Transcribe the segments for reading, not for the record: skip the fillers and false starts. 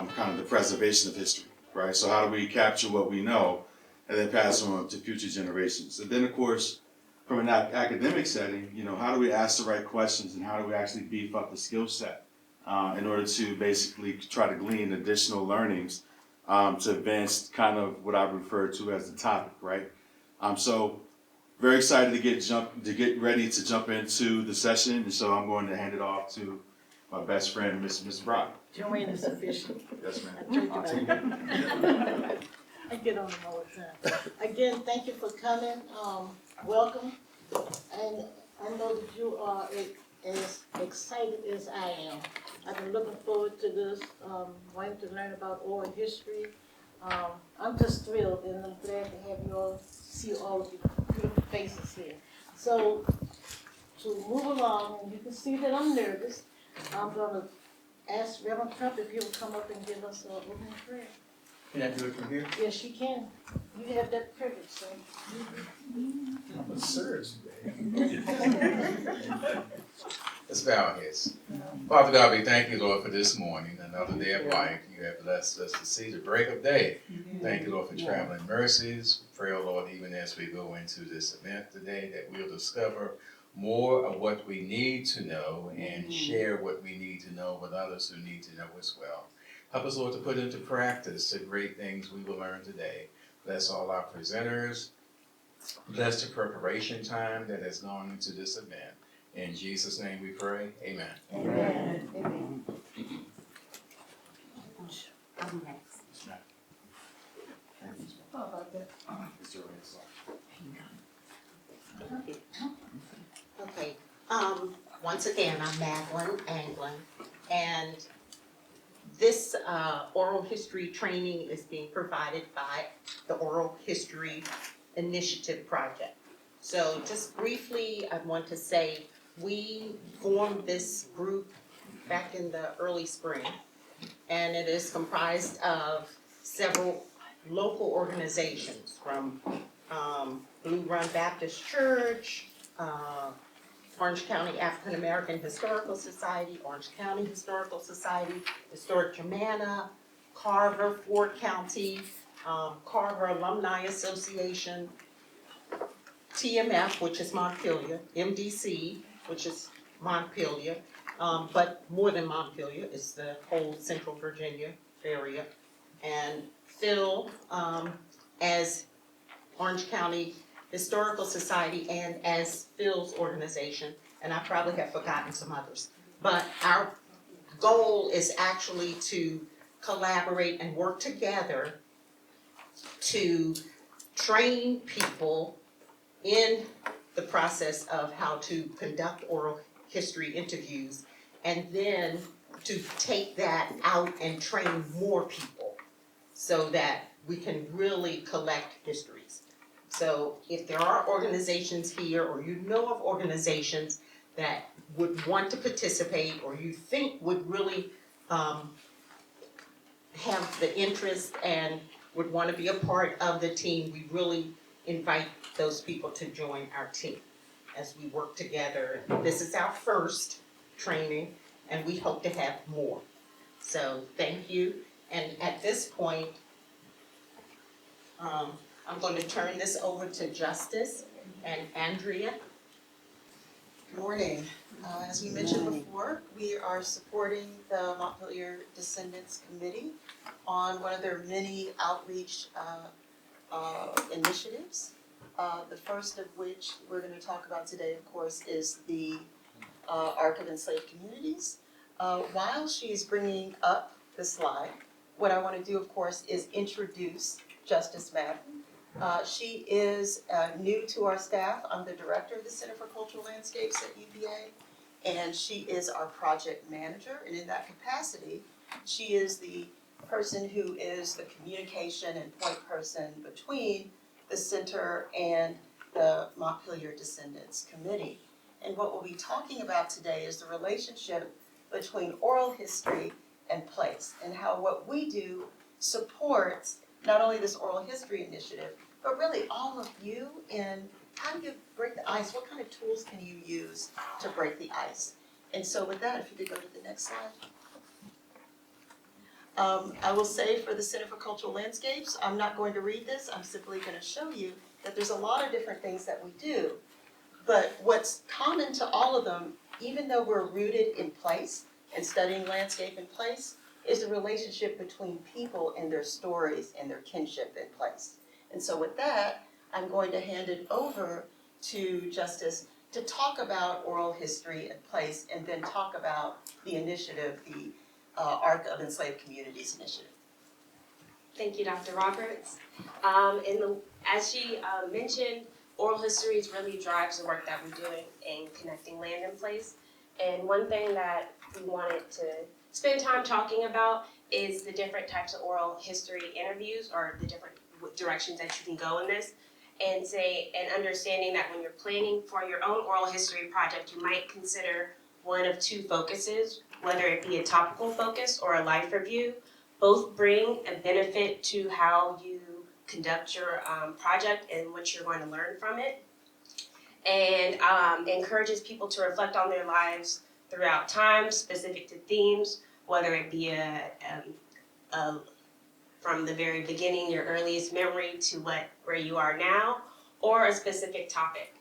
kind of the preservation of history, right? So how do we capture what we know and then pass on to future generations? And then, of course, from an academic setting, how do we ask the right questions and how do we actually beef up the skill set in order to basically try to glean additional learnings to advance kind of what I refer to as the topic, right? So very excited to get ready to jump into the session, and so I'm going to hand it off to my best friend, Miss Brock. Joanne is official. Yes, ma'am. I told you about that. I get on them all the time. Again, thank you for coming. Welcome. And I know that you are as excited as I am. I've been looking forward to this, wanting to learn about oral history. I'm just thrilled, and I'm glad to have you all, see all of your beautiful faces here. So, to move along, and you can see that I'm nervous, I'm going to ask Reverend Trump if he'll come up and give us an opening prayer. Can I do it from here? Yes, you can. You have that privilege, so. I'm a surge today. Let's bow our heads. Father God, we thank you, Lord, for this morning, another day of life. You have blessed us to see the break of day. Thank you, Lord, for traveling mercies. We pray, oh Lord, even as we go into this event today, that we'll discover more of what we need to know and share what we need to know with others who need to know as well. Help us, Lord, to put into practice the great things we will learn today. Bless all our presenters. Bless the preparation time that has gone into this event. In Jesus' name we pray. Amen. Amen. Amen. I'm next. How about that? Okay. Once again, I'm Madeline Anglin, and this oral history training is being provided by the Oral History Initiative Project. So just briefly, I want to say we formed this group back in the early spring, and it is comprised of several local organizations from Blue Run Baptist Church, Orange County African American Historical Society, Orange County Historical Society, Historic Germanna, Carver, Ford County, Carver Alumni Association, TMF, which is Montpelier, MDC, which is Montpelier, but more than Montpelier, it's the whole Central Virginia area, and Phil as Orange County Historical Society and as Phil's organization, and I probably have forgotten some others. But our goal is actually to collaborate and work together to train people in the process of how to conduct oral history interviews, and then to take that out and train more people so that we can really collect histories. So if there are organizations here, or you know of organizations that would want to participate, or you think would really have the interest and would want to be a part of the team, we really invite those people to join our team as we work together. This is our first training, and we hope to have more. So thank you. And at this point, I'm going to turn this over to Justice and Andrea. Good morning. As we mentioned before, we are supporting the Montpelier Descendants Committee on one of their many outreach initiatives. The first of which we're going to talk about today, of course, is the Arc of Enslaved Communities. While she's bringing up the slide, what I want to do, of course, is introduce Justice Madden. She is new to our staff. I'm the director of the Center for Cultural Landscapes at UVA, and she is our project manager. And in that capacity, she is the person who is the communication and point person between the center and the Montpelier Descendants Committee. And what we'll be talking about today is the relationship between oral history and place, and how what we do supports not only this oral history initiative, but really all of you in how do you break the ice? What kind of tools can you use to break the ice? And so with that, if you could go to the next slide. I will say for the Center for Cultural Landscapes, I'm not going to read this, I'm simply gonna show you that there's a lot of different things that we do. But what's common to all of them, even though we're rooted in place and studying landscape in place, is the relationship between people and their stories and their kinship in place. And so with that, I'm going to hand it over to Justice to talk about oral history in place and then talk about the initiative, the Arc of Enslaved Communities Initiative. Thank you, Dr. Roberts. As she mentioned, oral histories really drives the work that we're doing in connecting land and place. And one thing that we wanted to spend time talking about is the different types of oral history interviews, or the different directions that you can go in this. And understanding that when you're planning for your own oral history project, you might consider one of two focuses, whether it be a topical focus or a life review. Both bring a benefit to how you conduct your project and what you're going to learn from it, and encourages people to reflect on their lives throughout time, specific to themes, whether it be from the very beginning, your earliest memory, to where you are now, or a specific topic.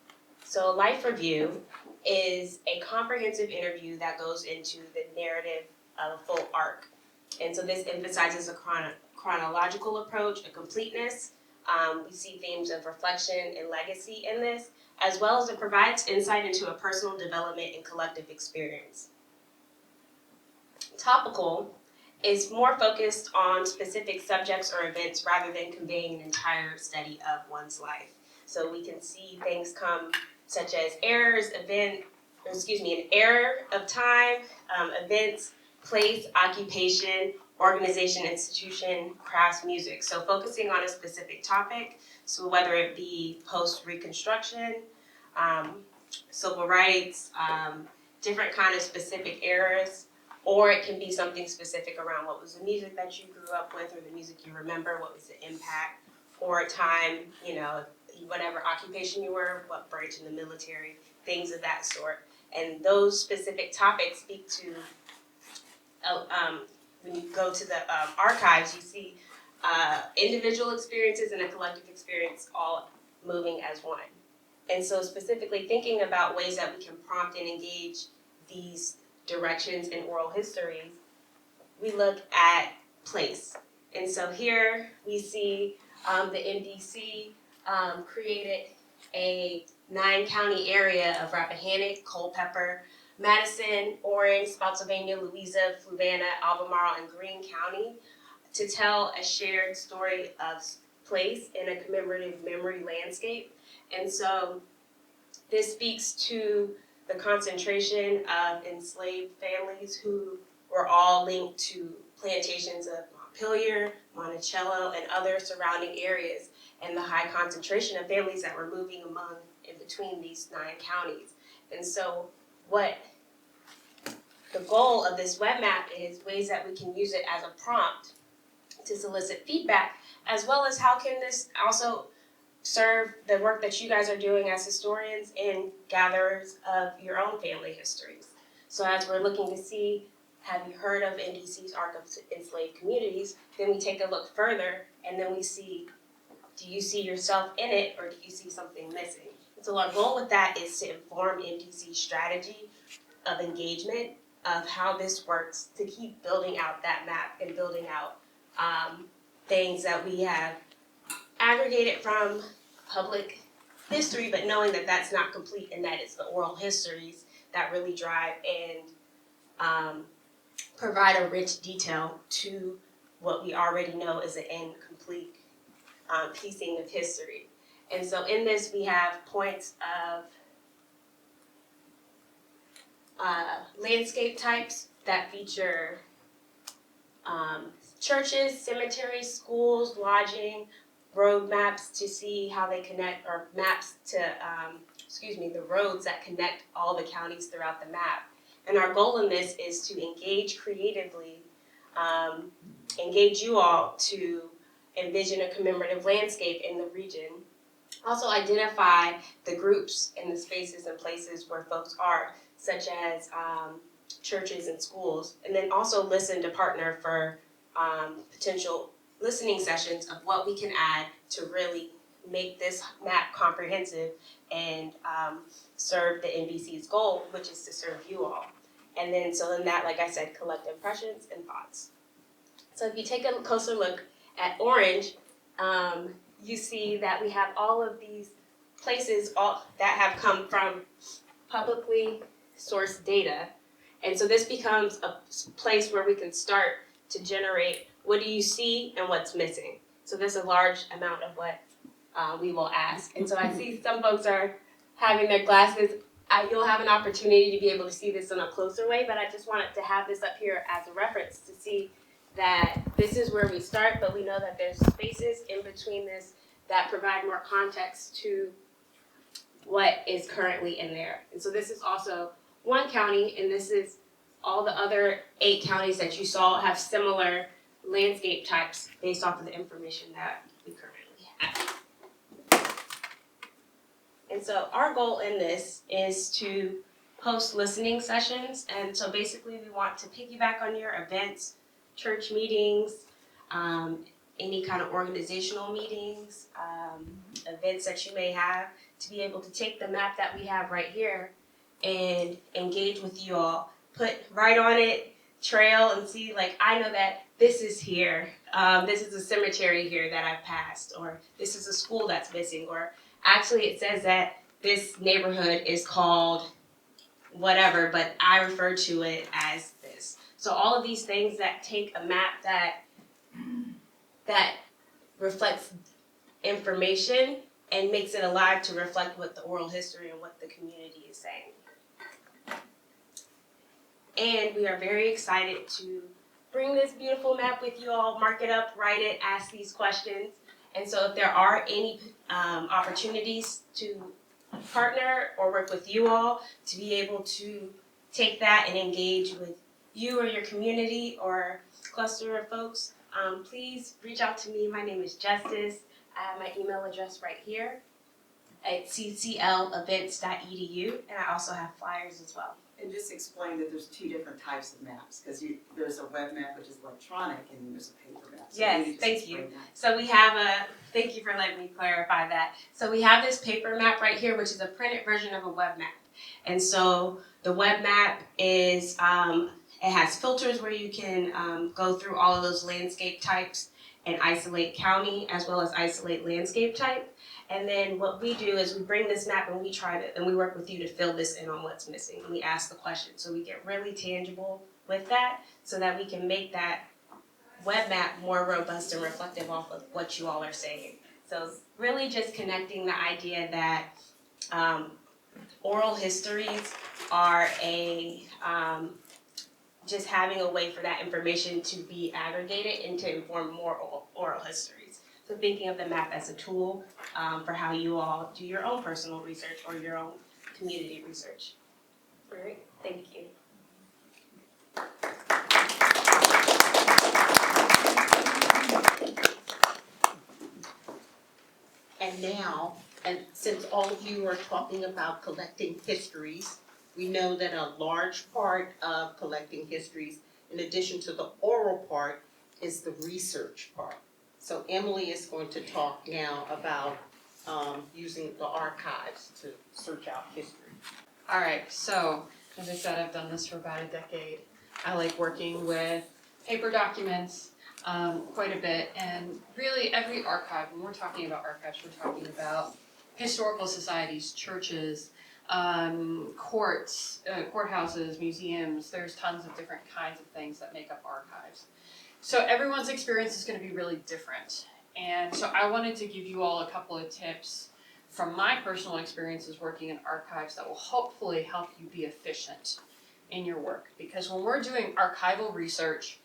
So a life review is a comprehensive interview that goes into the narrative of a full arc. And so this emphasizes a chronological approach, a completeness. We see themes of reflection and legacy in this, as well as it provides insight into a personal development and collective experience. Topical is more focused on specific subjects or events rather than conveying an entire study of one's life. So we can see things come such as an error of time, events, place, occupation, organization, institution, crafts, music. So focusing on a specific topic, so whether it be post-Reconstruction, civil rights, different kind of specific eras, or it can be something specific around what was the music that you grew up with, or the music you remember, what was the impact, or a time, whatever occupation you were, what branch in the military, things of that sort. And those specific topics speak to, when you go to the archives, you see individual experiences and a collective experience all moving as one. And so specifically thinking about ways that we can prompt and engage these directions in oral histories, we look at place. And so here we see the MDC created a 9-county area of Rappahannock, Culpeper, Madison, Orange, Spotsylvania, Louisa, Fluvanna, Albemarle, and Greene County to tell a shared story of place in a commemorative memory landscape. And so this speaks to the concentration of enslaved families who were all linked to plantations of Montpelier, Monticello, and other surrounding areas, and the high concentration of families that were moving in between these 9 counties. And so what the goal of this web map is ways that we can use it as a prompt to solicit feedback, as well as how can this also serve the work that you guys are doing as historians and gatherers of your own family histories. So as we're looking to see, have you heard of NDC's Arc of Enslaved Communities? Then we take a look further, and then we see, do you see yourself in it, or do you see something missing? And so our goal with that is to inform NDC's strategy of engagement, of how this works, to keep building out that map and building out things that we have aggregated from public history, but knowing that that's not complete, and that it's the oral histories that really drive and provide a rich detail to what we already know is an incomplete piecing of history. And so in this we have points of landscape types that feature churches, cemeteries, schools, lodging, road maps to see how they connect, or maps to, the roads that connect all the counties throughout the map. And our goal in this is to engage creatively, engage you all to envision a commemorative landscape in the region. Also identify the groups and the spaces and places where folks are, such as churches and schools, and then also listen to partner for potential listening sessions of what we can add to really make this map comprehensive and serve the NBC's goal, which is to serve you all. And then, so in that, like I said, collect impressions and thoughts. So if you take a closer look at orange, you see that we have all of these places that have come from publicly sourced data. And so this becomes a place where we can start to generate what do you see and what's missing. So there's a large amount of what we will ask. And so I see some folks are having their glasses. You'll have an opportunity to be able to see this in a closer way, but I just wanted to have this up here as a reference to see that this is where we start, but we know that there's spaces in between this that provide more context to what is currently in there. And so this is also one county, and this is all the other 8 counties that you saw have similar landscape types based off of the information that we currently have. And so our goal in this is to host listening sessions. And so basically we want to piggyback on your events, church meetings, any kind of organizational meetings, events that you may have, to be able to take the map that we have right here and engage with you all, put right on it, trail and see, like, I know that this is here, this is a cemetery here that I've passed, or this is a school that's missing, or actually it says that this neighborhood is called whatever, but I refer to it as this. So all of these things that take a map that reflects information and makes it alive to reflect what the oral history and what the community is saying. And we are very excited to bring this beautiful map with you all, mark it up, write it, ask these questions. And so if there are any opportunities to partner or work with you all to be able to take that and engage with you or your community or cluster of folks, please reach out to me. My name is Justice. I have my email address right here at cclevents.edu, and I also have flyers as well. And just explain that there's 2 different types of maps, because there's a web map which is electronic, and then there's a paper map. So Yes, maybe just thank explain you. that. So we have thank you for letting me clarify that. So we have this paper map right here, which is a printed version of a web map. And so the web map is, it has filters where you can go through all of those landscape types and isolate county as well as isolate landscape type. And then what we do is we bring this map and we work with you to fill this in on what's missing. And we ask the question. So we get really tangible with that so that we can make that web map more robust and reflective off of what you all are saying. So really just connecting the idea that oral histories are just having a way for that information to be aggregated and to inform more oral histories. So thinking of the map as a tool for how you all do your own personal research or your own community research. All right, thank you. And now, and since all of you are talking about collecting histories, we know that a large part of collecting histories, in addition to the oral part, is the research part. So Emily is going to talk now about using the archives to search out history. All right, so as I said, I've done this for about a decade. I like working with paper documents quite a bit, and really every archive, when we're talking about archives, we're talking about historical societies, churches, courts, courthouses, museums. There's tons of different kinds of things that make up archives. So everyone's experience is going to be really different. And so I wanted to give you all a couple of tips from my personal experiences working in archives that will hopefully help you be efficient in your work. Because when we're doing archival research,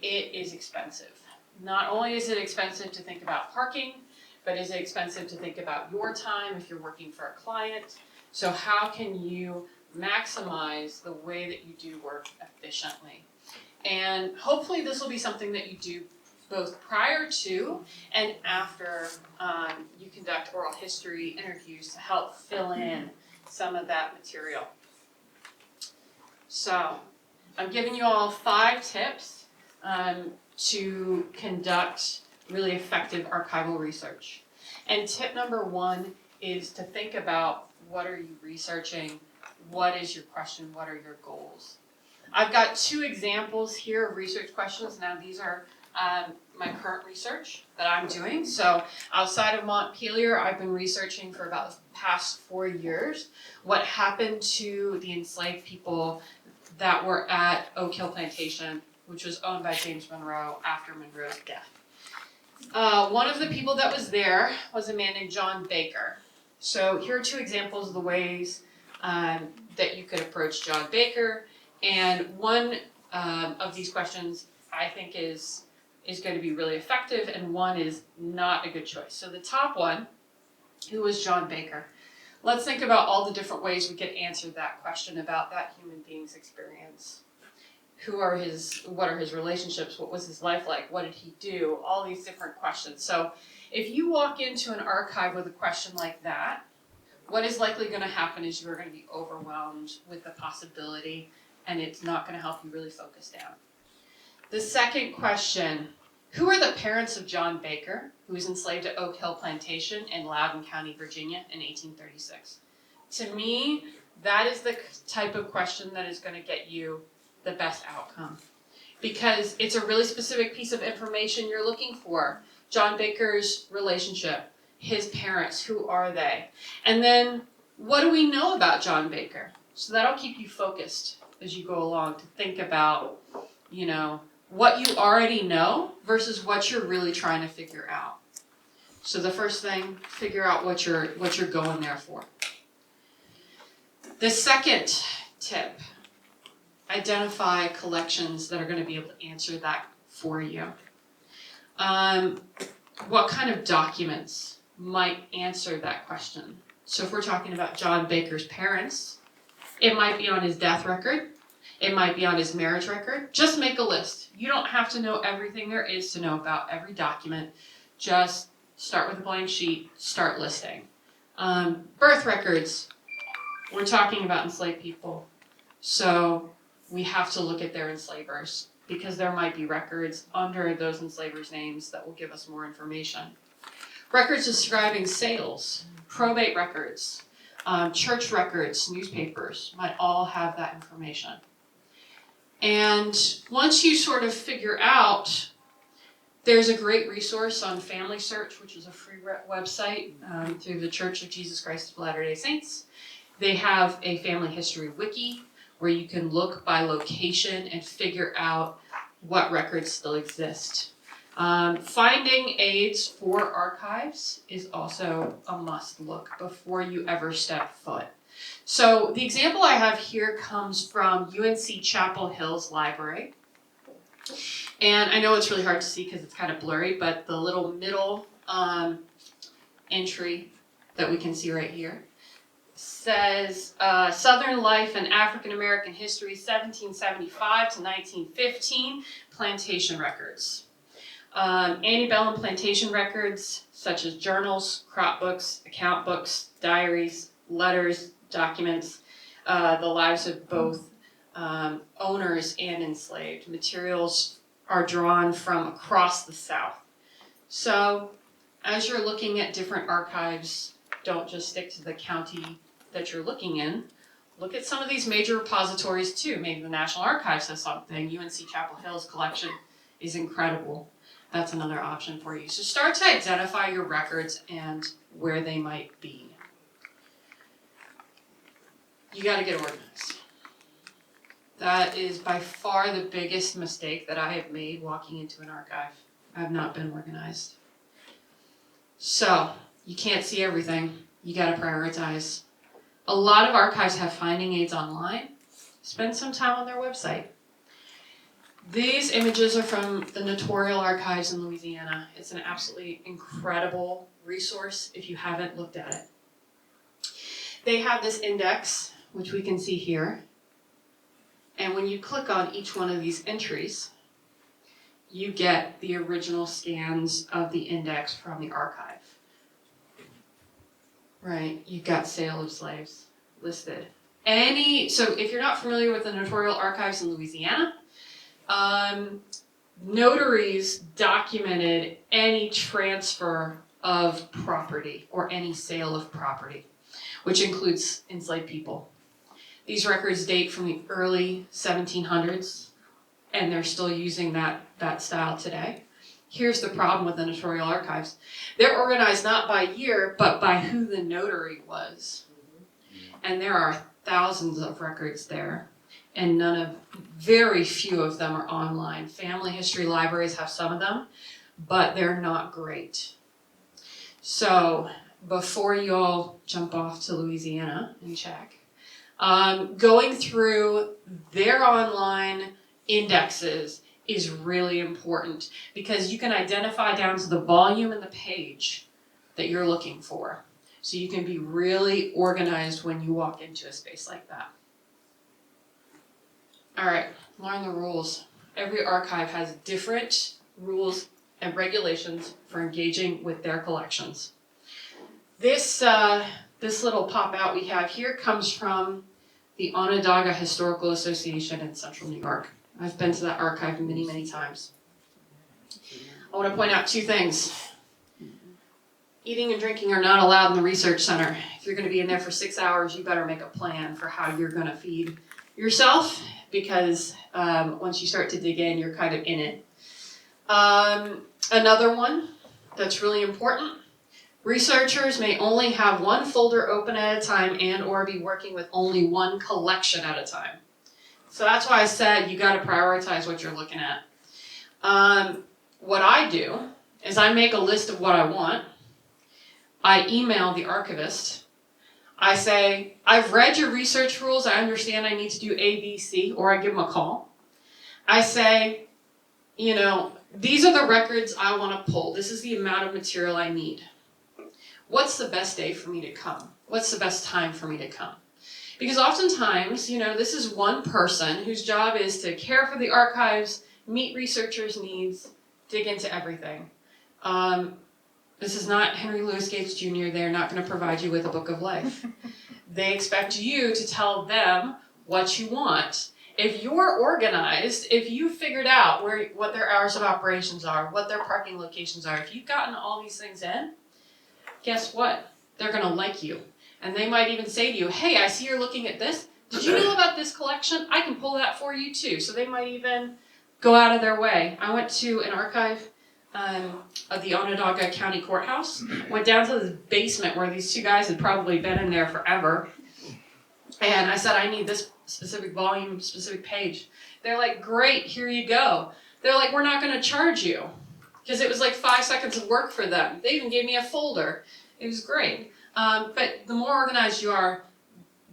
it is expensive. Not only is it expensive to think about parking, but is it expensive to think about your time if you're working for a client? So how can you maximize the way that you do work efficiently? And hopefully this will be something that you do both prior to and after you conduct oral history interviews to help fill in some of that material. So I'm giving you all 5 tips. to conduct really effective archival research. And tip number 1 is to think about what are you researching, what is your question, what are your goals. I've got 2 examples here of research questions. Now these are my current research that I'm doing. So outside of Montpelier, I've been researching for about the past 4 years what happened to the enslaved people that were at Oak Hill Plantation, which was owned by James Monroe after Monroe's death. One of the people that was there was a man named John Baker. So here are 2 examples of the ways that you could approach John Baker. And one of these questions I think is going to be really effective, and one is not a good choice. So the top one, who was John Baker? Let's think about all the different ways we could answer that question about that human being's experience. What are his relationships? What was his life like? What did he do? All these different questions. So if you walk into an archive with a question like that, what is likely going to happen is you're going to be overwhelmed with the possibility, and it's not going to help you really focus down. The second question, who are the parents of John Baker, who was enslaved at Oak Hill Plantation in Loudoun County, Virginia in 1836? To me, that is the type of question that is going to get you the best outcome, because it's a really specific piece of information you're looking for. John Baker's relationship, his parents, who are they? And then, what do we know about John Baker? So that'll keep you focused as you go along to think about, what you already know versus what you're really trying to figure out. So the first thing, figure out what you're going there for. The second tip, identify collections that are going to be able to answer that for you. What kind of documents might answer that question? So if we're talking about John Baker's parents, it might be on his death record. It might be on his marriage record. Just make a list. You don't have to know everything there is to know about every document. Just start with a blank sheet, start listing. Birth records. We're talking about enslaved people. So we have to look at their enslavers, because there might be records under those enslavers' names that will give us more information. Records describing sales, probate records, church records, newspapers might all have that information. And once you sort of figure out, there's a great resource on Family Search, which is a free website through the Church of Jesus Christ of Latter-day Saints. They have a family history wiki where you can look by location and figure out what records still exist. Finding aids for archives is also a must look before you ever step foot. So the example I have here comes from UNC Chapel Hill's library. And I know it's really hard to see because it's kind of blurry, but the little middle entry that we can see right here says Southern Life and African American History 1775 to 1915 plantation records. Antebellum plantation records such as journals, crop books, account books, diaries, letters, documents, the lives of both owners and enslaved. Materials are drawn from across the South. So as you're looking at different archives, don't just stick to the county that you're looking in. Look at some of these major repositories too. Maybe the National Archives has something. UNC Chapel Hill's collection is incredible. That's another option for you. So start to identify your records and where they might be. You got to get organized. That is by far the biggest mistake that I have made walking into an archive. I have not been organized. So, you can't see everything. You got to prioritize. A lot of archives have finding aids online. Spend some time on their website. These images are from the Notarial Archives in Louisiana. It's an absolutely incredible resource if you haven't looked at it. They have this index, which we can see here. And when you click on each one of these entries, you get the original scans of the index from the archive. Right, you've got sale of slaves listed. So if you're not familiar with the Notarial Archives in Louisiana, notaries documented any transfer of property or any sale of property, which includes enslaved people. These records date from the early 1700s, and they're still using that style today. Here's the problem with the notarial archives. They're organized not by year, but by who the notary was. And there are thousands of records there, and very few of them are online. Family history libraries have some of them, but they're not great. So before you all jump off to Louisiana and check, going through their online indexes is really important because you can identify down to the volume and the page that you're looking for. So you can be really organized when you walk into a space like that. All right, learn the rules. Every archive has different rules and regulations for engaging with their collections. This little pop out we have here comes from the Onondaga Historical Association in Central New York. I've been to that archive many, many times. I want to point out two things. Eating and drinking are not allowed in the research center. If you're going to be in there for 6 hours, you better make a plan for how you're going to feed yourself, because once you start to dig in, you're kind of in it. Another one that's really important. Researchers may only have one folder open at a time and or be working with only one collection at a time. So that's why I said you got to prioritize what you're looking at. What I do is I make a list of what I want. I email the archivist. I say, I've read your research rules. I understand I need to do A, B, C, or I give them a call. I say, these are the records I want to pull. This is the amount of material I need. What's the best day for me to come? What's the best time for me to come? Because oftentimes, this is one person whose job is to care for the archives, meet researchers' needs, dig into everything. This is not Henry Louis Gates Jr. They're not going to provide you with a book of life. They expect you to tell them what you want. If you're organized, if you figured out what their hours of operations are, what their parking locations are, if you've gotten all these things in, guess what? They're going to like you. And they might even say to you, hey, I see you're looking at this. Did you know about this collection? I can pull that for you too. So they might even go out of their way. I went to an archive of the Onondaga County Courthouse, went down to this basement where these two guys had probably been in there forever. And I said, I need this specific volume, specific page. They're like, great, here you go. They're like, we're not going to charge you. Because it was like 5 seconds of work for them. They even gave me a folder. It was great. But the more organized you are,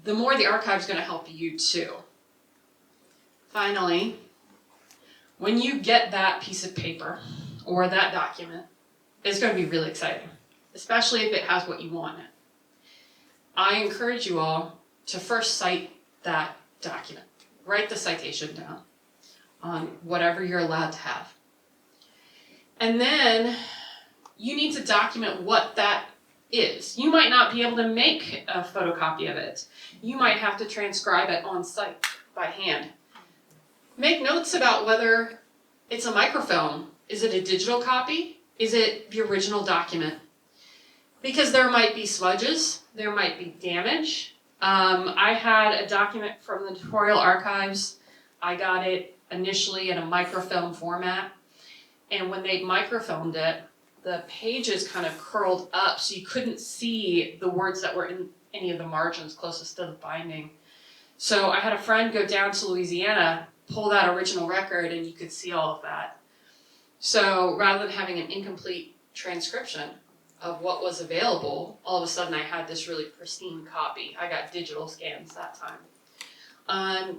the more the archive's going to help you too. Finally, when you get that piece of paper or that document, it's going to be really exciting, especially if it has what you want in it. I encourage you all to first cite that document. Write the citation down on whatever you're allowed to have. And then you need to document what that is. You might not be able to make a photocopy of it. You might have to transcribe it on site by hand. Make notes about whether it's a microfilm. Is it a digital copy? Is it the original document? Because there might be smudges, there might be damage. I had a document from the Notarial Archives. I got it initially in a microfilm format. And when they microfilmed it, the pages kind of curled up so you couldn't see the words that were in any of the margins closest to the binding. So I had a friend go down to Louisiana, pull that original record, and you could see all of that. So rather than having an incomplete transcription of what was available, all of a sudden I had this really pristine copy. I got digital scans that time.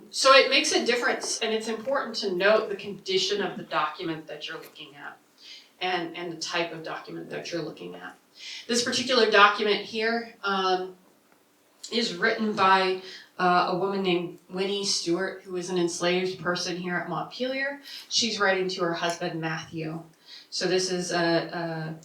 So it makes a difference, and it's important to note the condition of the document that you're looking at and the type of document that you're looking at. This particular document here is written by a woman named Winnie Stewart, who is an enslaved person here at Montpelier. She's writing to her husband, Matthew. So this is a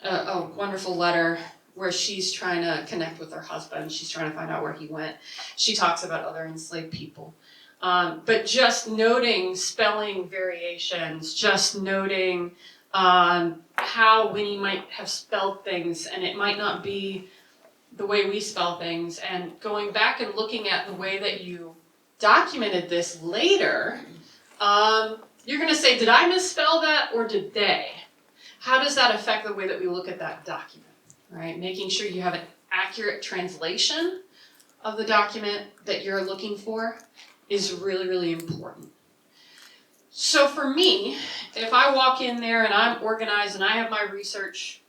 wonderful letter where she's trying to connect with her husband. She's trying to find out where he went. She talks about other enslaved people. But just noting spelling variations, just noting how Winnie might have spelled things, and it might not be the way we spell things, and going back and looking at the way that you documented this later, you're going to say, did I misspell that or did they? How does that affect the way that we look at that document, right? Making sure you have an accurate translation of the document that you're looking for is really, really important. So for me, if I walk in there and I'm organized and I have my research,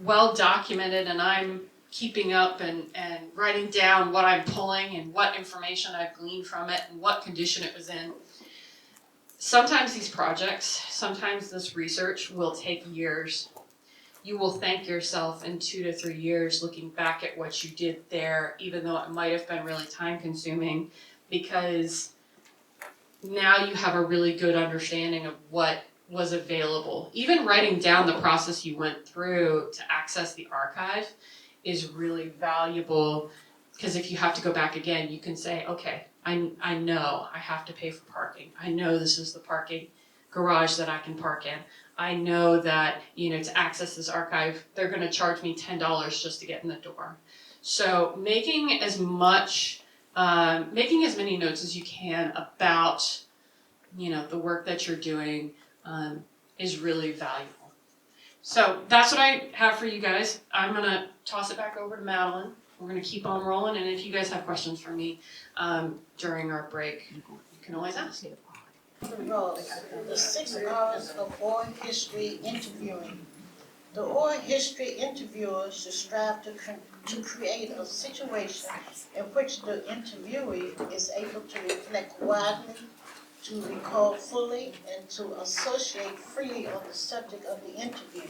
well documented, and I'm keeping up and writing down what I'm pulling and what information I've gleaned from it and what condition it was in. Sometimes these projects, sometimes this research will take years. You will thank yourself in 2 to 3 years looking back at what you did there, even though it might have been really time consuming, because now you have a really good understanding of what was available. Even writing down the process you went through to access the archive is really valuable, because if you have to go back again, you can say, okay, I know I have to pay for parking. I know this is the parking garage that I can park in. I know that, to access this archive, they're going to charge me $10 just to get in the door. So making as many notes as you can about, the work that you're doing is really valuable. So that's what I have for you guys. I'm going to toss it back over to Madeline. We're going to keep on rolling, and if you guys have questions for me during our break, you can always ask. The 6 hours of oral history interviewing. The oral history interviewer should strive to create a situation in which the interviewee is able to reflect widely, to recall fully, and to associate freely on the subject of the interview,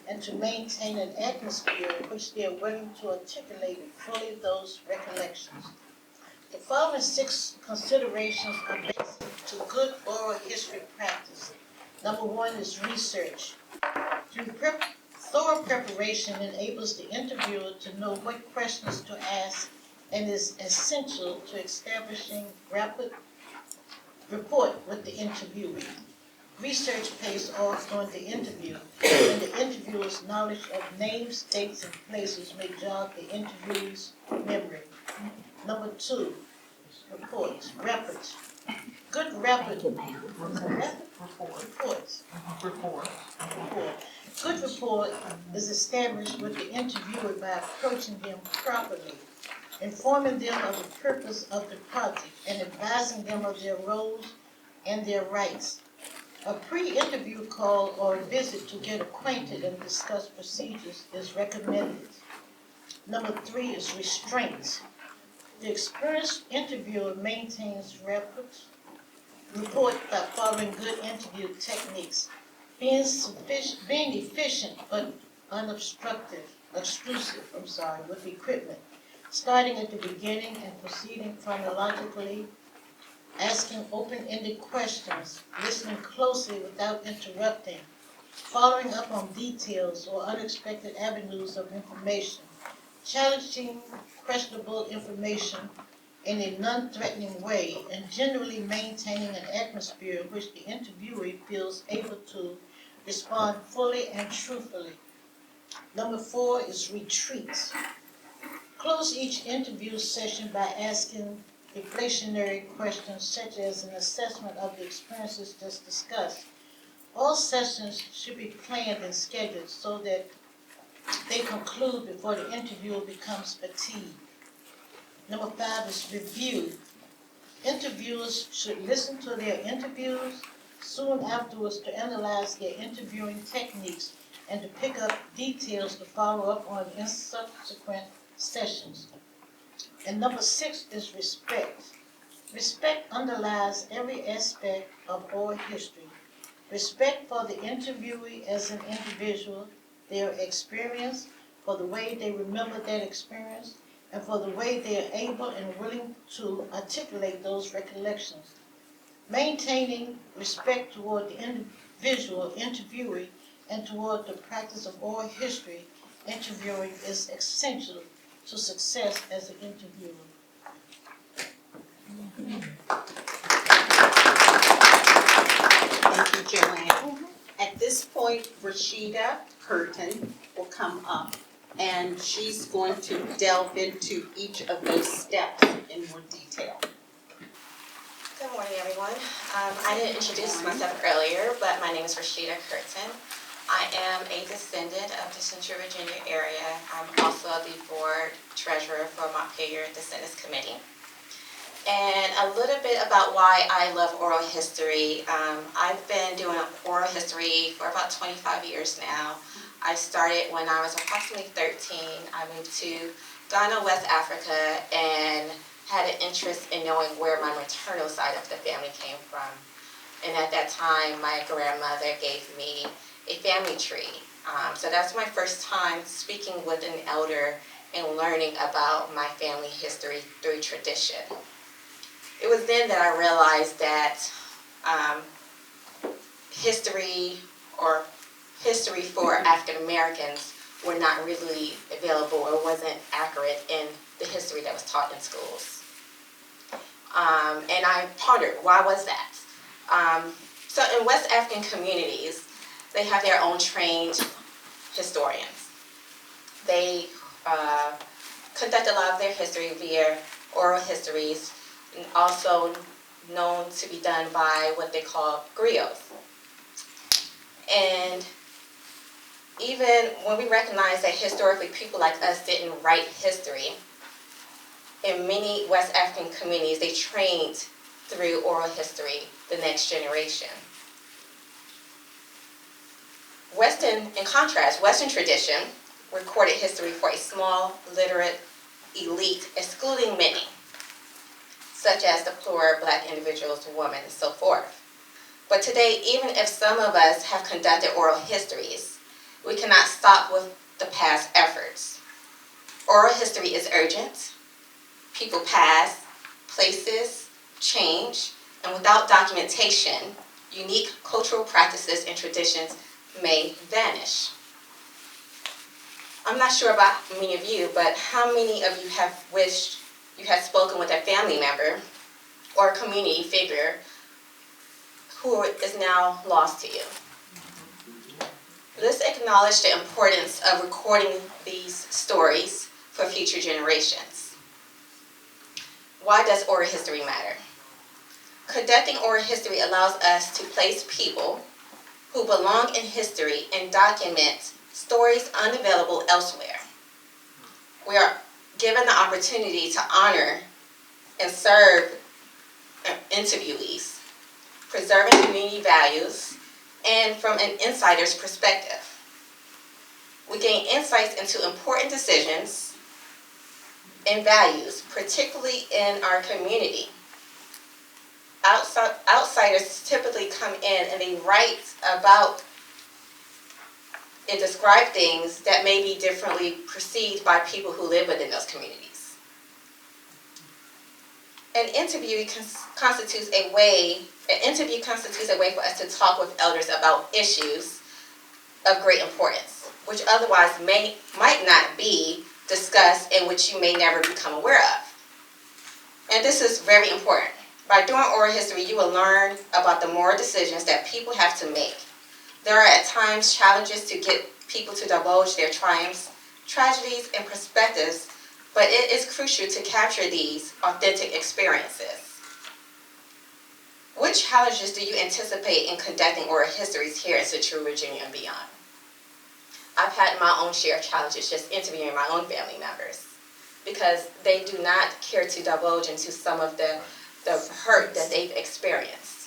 and to maintain an atmosphere in which they are willing to articulate fully those recollections. The following 6 considerations are basic to good oral history practice. Number 1 is research. Thorough preparation enables the interviewer to know what questions to ask and is essential to establishing rapid rapport with the interviewee. Research pays off during the interview, and the interviewer's knowledge of names, dates, and places may jog the interviewee's memory. Number 2, reports. Good reports. Good rapport is established with the interviewer by approaching them properly, informing them of the purpose of the project, and advising them of their roles and their rights. A pre-interview call or a visit to get acquainted and discuss procedures is recommended. Number 3 is restraints. The experienced interviewer maintains rapport by following good interview techniques, being efficient but unobstructive with equipment, starting at the beginning and proceeding chronologically, asking open-ended questions, listening closely without interrupting, following up on details or unexpected avenues of information, challenging questionable information in a non-threatening way, and generally maintaining an atmosphere in which the interviewee feels able to respond fully and truthfully. Number 4 is retreats. Close each interview session by asking deflationary questions such as an assessment of the experiences just discussed. All sessions should be planned and scheduled so that they conclude before the interviewer becomes fatigued. Number 5 is review. Interviewers should listen to their interviews soon afterwards to analyze their interviewing techniques and to pick up details to follow up on in subsequent sessions. And number 6 is respect. Respect underlies every aspect of oral history. Respect for the interviewee as an individual, their experience, for the way they remember that experience, and for the way they are able and willing to articulate those recollections. Maintaining respect toward the individual interviewee and toward the practice of oral history interviewing is essential to success as an interviewer. point, Rashida Curtin will come up, and she's going to delve into each of those steps in more detail. Good morning, everyone. I didn't introduce myself earlier, but my name is Rashida Curtin. I am a descendant of the Central Virginia area. I'm also the board treasurer for Montpelier Descendants Committee. And a little bit about why I love oral history. I've been doing oral history for about 25 years now. I started when I was approximately 13. I moved to Ghana, West Africa, and had an interest in knowing where my maternal side of the family came from. And at that time, my grandmother gave me a family tree. So that's my first time speaking with an elder and learning about my family history through tradition. It was then that I realized that history for African Americans were not really available or wasn't accurate in the history that was taught in schools. And I pondered, why was that? So in West African communities, they have their own trained historians. They conduct a lot of their history via oral histories, and also known to be done by what they call griots. And even when we recognize that historically people like us didn't write history, in many West African communities, they trained through oral history the next generation. In contrast, Western tradition recorded history for a small, literate elite, excluding many, such as the poor Black individuals, women, and so forth. But today, even if some of us have conducted oral histories, we cannot stop with the past efforts. Oral history is urgent. People pass, places change, and without documentation, unique cultural practices and traditions may vanish. I'm not sure about many of you, but how many of you have wished you had spoken with a family member or a community figure who is now lost to you? Let's acknowledge the importance of recording these stories for future generations. Why does oral history matter? Conducting oral history allows us to place people who belong in history and document stories unavailable elsewhere. We are given the opportunity to honor and serve interviewees, preserving community values, and from an insider's perspective. We gain insights into important decisions and values, particularly in our community. Outsiders typically come in and they write about and describe things that may be differently perceived by people who live within those communities. An interview constitutes a way for us to talk with elders about issues of great importance, which otherwise might not be discussed and which you may never become aware of. And this is very important. By doing oral history, you will learn about the moral decisions that people have to make. There are at times challenges to get people to divulge their triumphs, tragedies, and perspectives, but it is crucial to capture these authentic experiences. What challenges do you anticipate in conducting oral histories here in Central Virginia and beyond? I've had my own share of challenges just interviewing my own family members because they do not care to divulge into some of the hurt that they've experienced.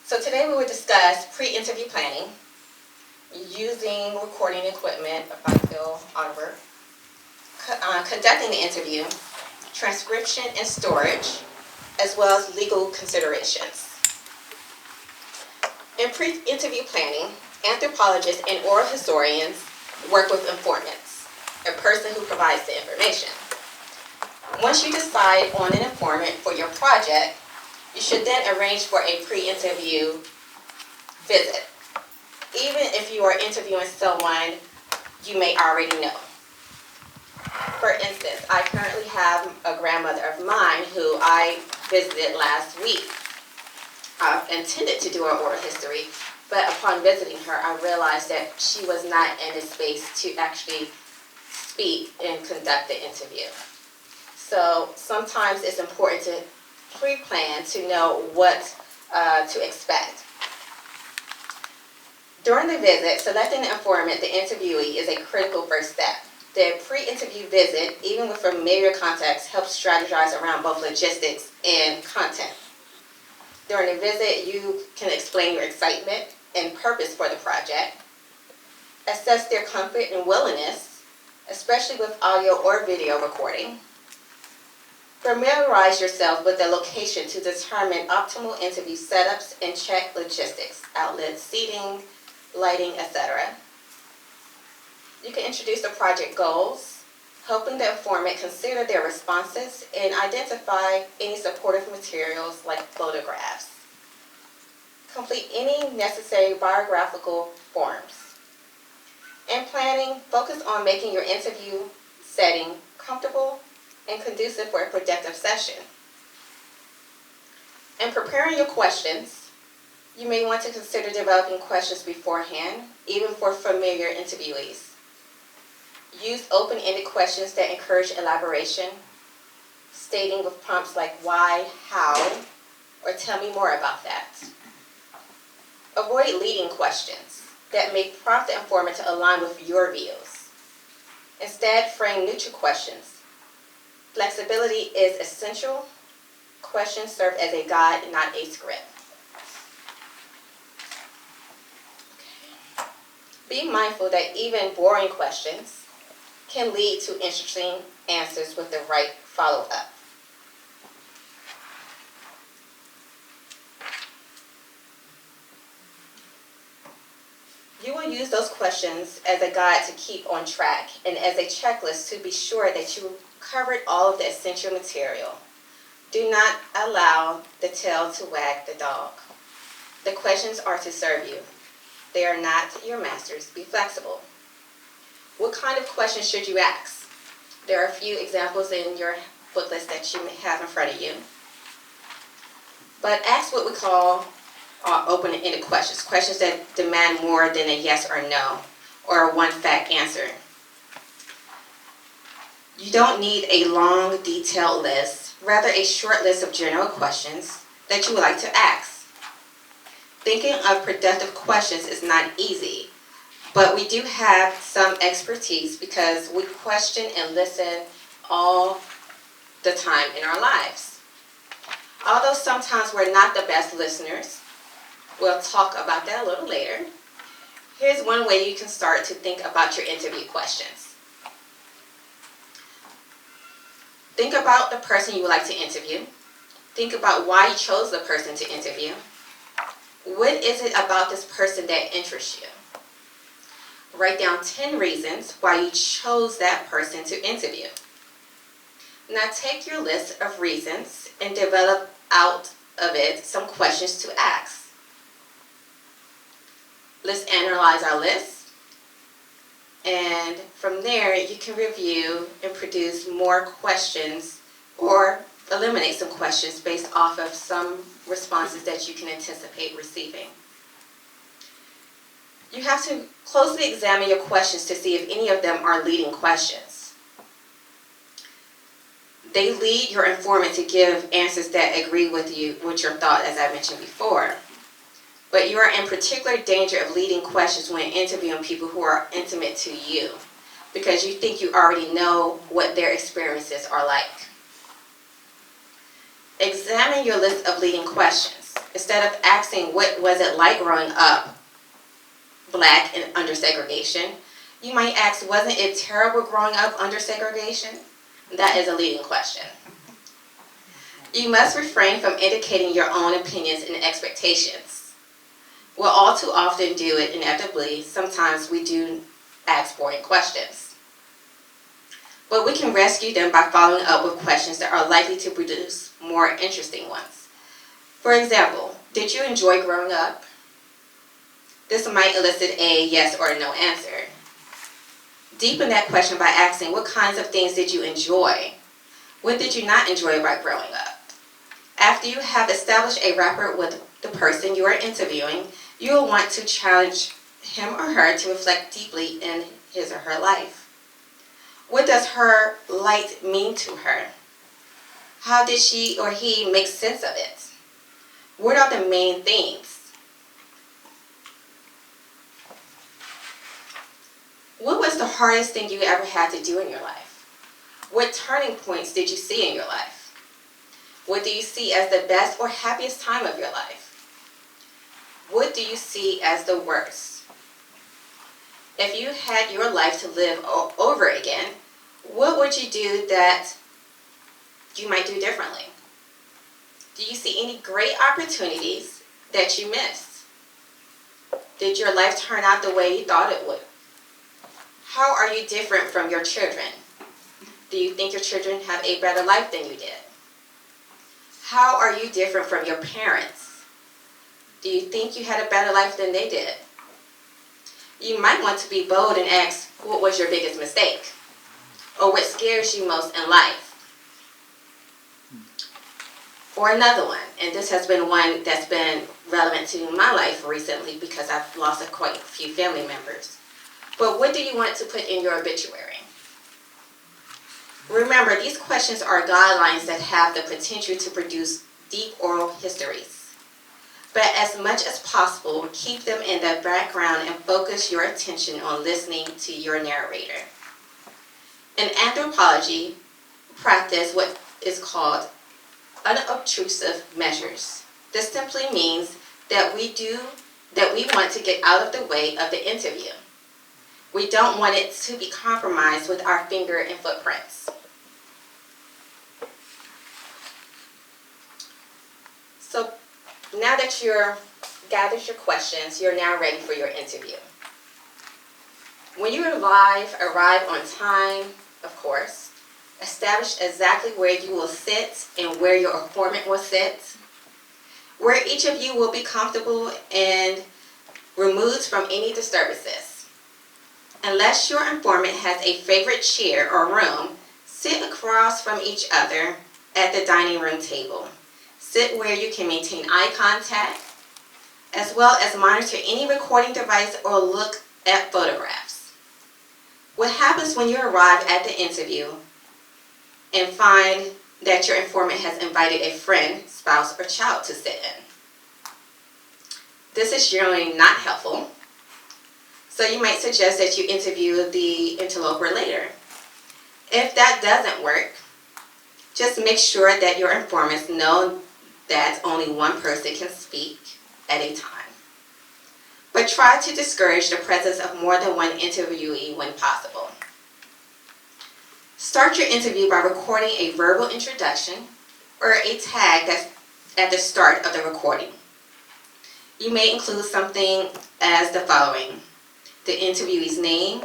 So today we will discuss pre-interview planning, using recording equipment by Phil Oliver, conducting the interview, transcription and storage, as well as legal considerations. In pre-interview planning, anthropologists and oral historians work with informants, a person who provides the information. Once you decide on an informant for your project, you should then arrange for a pre-interview visit, even if you are interviewing someone you may already know. For instance, I currently have a grandmother of mine who I visited last week. I intended to do an oral history, but upon visiting her, I realized that she was not in a space to actually speak and conduct the interview. So sometimes it's important to pre-plan to know what to expect. During the visit, selecting the informant, the interviewee, is a critical first step. The pre-interview visit, even with familiar context, helps strategize around both logistics and content. During the visit, you can explain your excitement and purpose for the project, assess their comfort and willingness, especially with audio or video recording. Familiarize yourself with the location to determine optimal interview setups and check logistics, outlets, seating, lighting, etc. You can introduce the project goals, helping the informant consider their responses and identify any supportive materials like photographs. Complete any necessary biographical forms. In planning, focus on making your interview setting comfortable and conducive for a productive session. In preparing your questions, you may want to consider developing questions beforehand, even for familiar interviewees. Use open-ended questions that encourage elaboration, stating with prompts like why, how, or tell me more about that. Avoid leading questions that may prompt the informant to align with your views. Instead, frame neutral questions. Flexibility is essential. Questions serve as a guide, not a script. Be mindful that even boring questions can lead to interesting answers with the right follow-up. You will use those questions as a guide to keep on track and as a checklist to be sure that you covered all of the essential material. Do not allow the tail to wag the dog. The questions are to serve you. They are not your masters. Be flexible. What kind of questions should you ask? There are a few examples in your book list that you may have in front of you. But ask what we call open-ended questions, questions that demand more than a yes or no, or a one-fact answer. You don't need a long, detailed list, rather a short list of general questions that you would like to ask. Thinking of productive questions is not easy, but we do have some expertise because we question and listen all the time in our lives. Although sometimes we're not the best listeners, we'll talk about that a little later. Here's one way you can start to think about your interview questions. Think about the person you would like to interview. Think about why you chose the person to interview. What is it about this person that interests you? Write down 10 reasons why you chose that person to interview. Now take your list of reasons and develop out of it some questions to ask. Let's analyze our list. And from there, you can review and produce more questions or eliminate some questions based off of some responses that you can anticipate receiving. You have to closely examine your questions to see if any of them are leading questions. They lead your informant to give answers that agree with your thought, as I mentioned before. But you are in particular danger of leading questions when interviewing people who are intimate to you, because you think you already know what their experiences are like. Examine your list of leading questions. Instead of asking what was it like growing up Black and under segregation, you might ask, wasn't it terrible growing up under segregation? That is a leading question. You must refrain from indicating your own opinions and expectations. We'll all too often do it inevitably. Sometimes we do ask boring questions. But we can rescue them by following up with questions that are likely to produce more interesting ones. For example, did you enjoy growing up? This might elicit a yes or no answer. Deepen that question by asking, what kinds of things did you enjoy? What did you not enjoy about growing up? After you have established a rapport with the person you are interviewing, You will want to challenge him or her to reflect deeply in his or her life. What does her light mean to her? How did she or he make sense of it? What are the main themes? What was the hardest thing you ever had to do in your life? What turning points did you see in your life? What do you see as the best or happiest time of your life? What do you see as the worst? If you had your life to live over again, what would you do that you might do differently? Do you see any great opportunities that you missed? Did your life turn out the way you thought it would? How are you different from your children? Do you think your children have a better life than you did? How are you different from your parents? Do you think you had a better life than they did? You might want to be bold and ask, what was your biggest mistake? Or what scares you most in life? Or another one, and this has been one that's been relevant to my life recently because I've lost quite a few family members. But what do you want to put in your obituary? Remember, these questions are guidelines that have the potential to produce deep oral histories. But as much as possible, keep them in the background and focus your attention on listening to your narrator. In anthropology, practice what is called unobtrusive measures. This simply means that we want to get out of the way of the interview. We don't want it to be compromised with our finger and footprints. So now that you've gathered your questions, you're now ready for your interview. When you arrive on time, of course. Establish exactly where you will sit and where your informant will sit. Where each of you will be comfortable and removed from any disturbances. Unless your informant has a favorite chair or room, sit across from each other at the dining room table. Sit where you can maintain eye contact, as well as monitor any recording device or look at photographs. What happens when you arrive at the interview and find that your informant has invited a friend, spouse, or child to sit in? This is generally not helpful, so you might suggest that you interview the interloper later. If that doesn't work, just make sure that your informants know that only one person can speak at a time. But try to discourage the presence of more than one interviewee when possible. Start your interview by recording a verbal introduction or a tag that's at the start of the recording. You may include something as the following: the interviewee's name,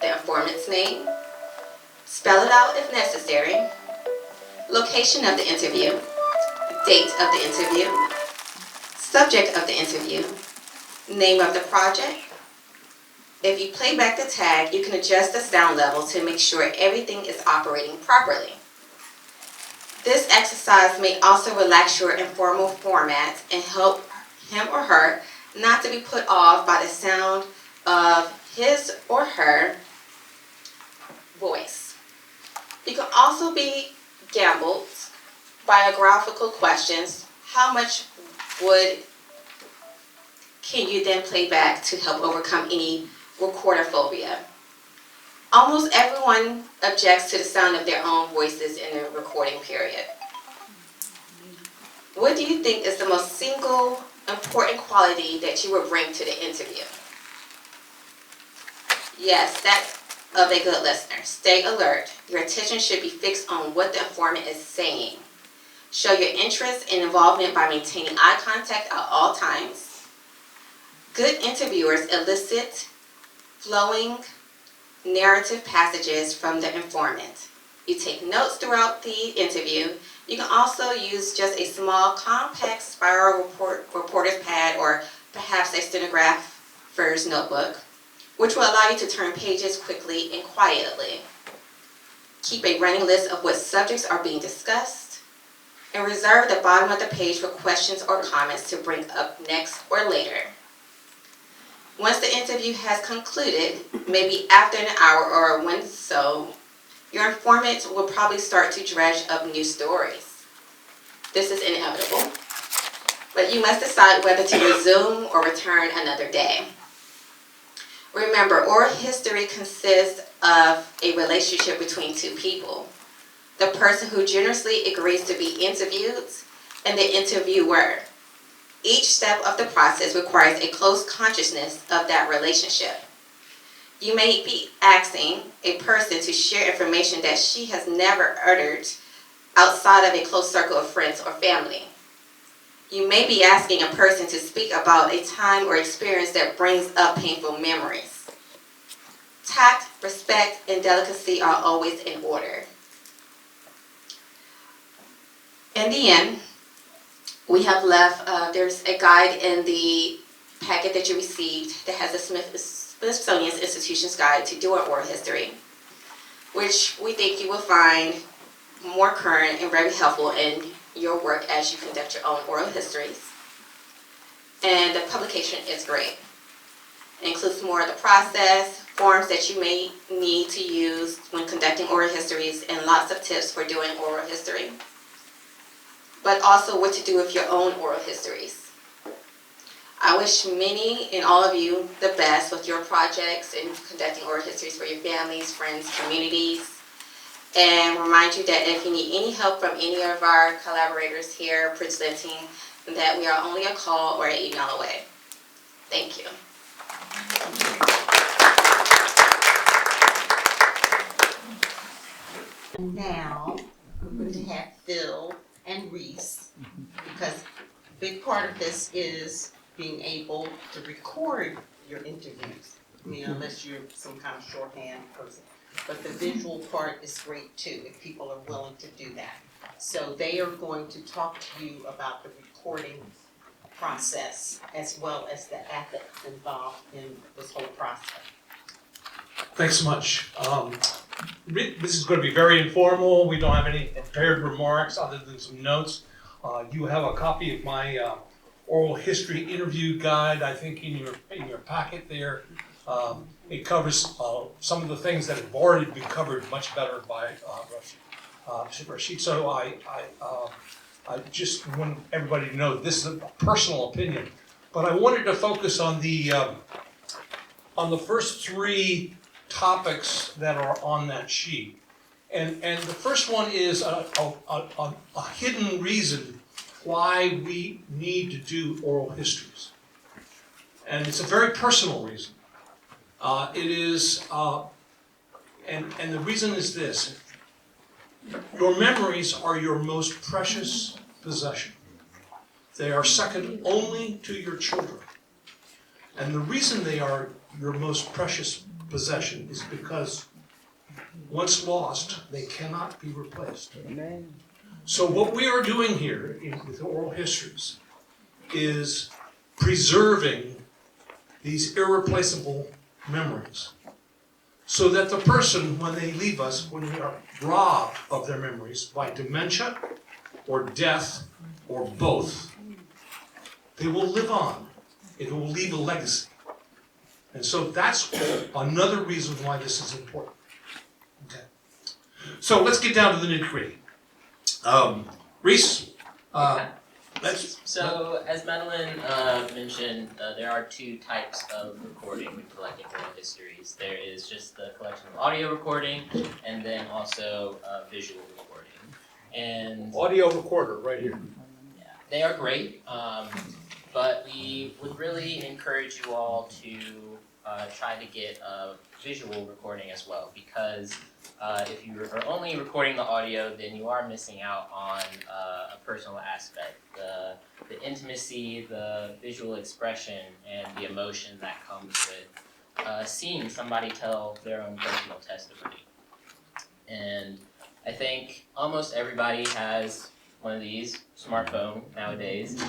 the informant's name, spell it out if necessary, location of the interview, date of the interview, subject of the interview, name of the project. If you play back the tag, you can adjust the sound level to make sure everything is operating properly. This exercise may also relax your informal format and help him or her not to be put off by the sound of his or her voice. You can also be gambled biographical questions. How much wood can you then play back to help overcome any recorder phobia? Almost everyone objects to the sound of their own voices in the recording period. What do you think is the most single important quality that you would bring to the interview? Yes, that's of a good listener. Stay alert. Your attention should be fixed on what the informant is saying. Show your interest and involvement by maintaining eye contact at all times. Good interviewers elicit flowing narrative passages from the informant. You take notes throughout the interview. You can also use just a small compact spiral reporter's pad or perhaps a stenographer's notebook, which will allow you to turn pages quickly and quietly. Keep a running list of what subjects are being discussed, and reserve the bottom of the page for questions or comments to bring up next or later. Once the interview has concluded, maybe after an hour or when so, your informant will probably start to dredge up new stories. This is inevitable, but you must decide whether to resume or return another day. Remember, oral history consists of a relationship between two people. The person who generously agrees to be interviewed and the interviewer. Each step of the process requires a close consciousness of that relationship. You may be asking a person to share information that she has never uttered outside of a close circle of friends or family. You may be asking a person to speak about a time or experience that brings up painful memories. Tact, respect, and delicacy are always in order. In the end, we have left, there's a guide in the packet that you received that has a Smithsonian's Institution's Guide to Doing Oral History, which we think you will find more current and very helpful in your work as you conduct your own oral histories. And the publication is great. It includes more of the process, forms that you may need to use when conducting oral histories, and lots of tips for doing oral history, but also what to do with your own oral histories. I wish many and all of you the best with your projects and conducting oral histories for your families, friends, communities. And remind you that if you need any help from any of our collaborators here presenting, that we are only a call or an email away. Thank you. Now, we're going to have Phil and Reese, because a big part of this is being able to record your interviews. I mean, unless you're some kind of shorthand person. But the visual part is great too, if people are willing to do that. So they are going to talk to you about the recording process as well as the ethics involved in this whole process. Thanks so much. This is going to be very informal. We don't have any prepared remarks other than some notes. You have a copy of my oral history interview guide, I think, in your packet there. It covers some of the things that have already been covered much better by Rashid. So I just want everybody to know this is a personal opinion, but I wanted to focus on the first three topics that are on that sheet. And the first one is a hidden reason why we need to do oral histories. And it's a very personal reason. It is, and the reason is this: your memories are your most precious possession. They are second only to your children. And the reason they are your most precious possession is because once lost, they cannot be replaced. Amen. So what we are doing here with oral histories is preserving these irreplaceable memories, so that the person, when they leave us, when they are robbed of their memories by dementia or death or both, they will live on. It will leave a legacy. And so that's another reason why this is important. Okay. So let's get down to the nitty-gritty. Reese, So, as Madeline mentioned, there are two types of recording when collecting oral histories. There is just the collection of audio recording, and then also visual recording. And audio recorder right here. yeah, they are great, but we would really encourage you all to try to get a visual recording as well, because if you are only recording the audio, then you are missing out on a personal aspect, the intimacy, the visual expression, and the emotion that comes with seeing somebody tell their own personal testimony. And I think almost everybody has one of these smartphone nowadays.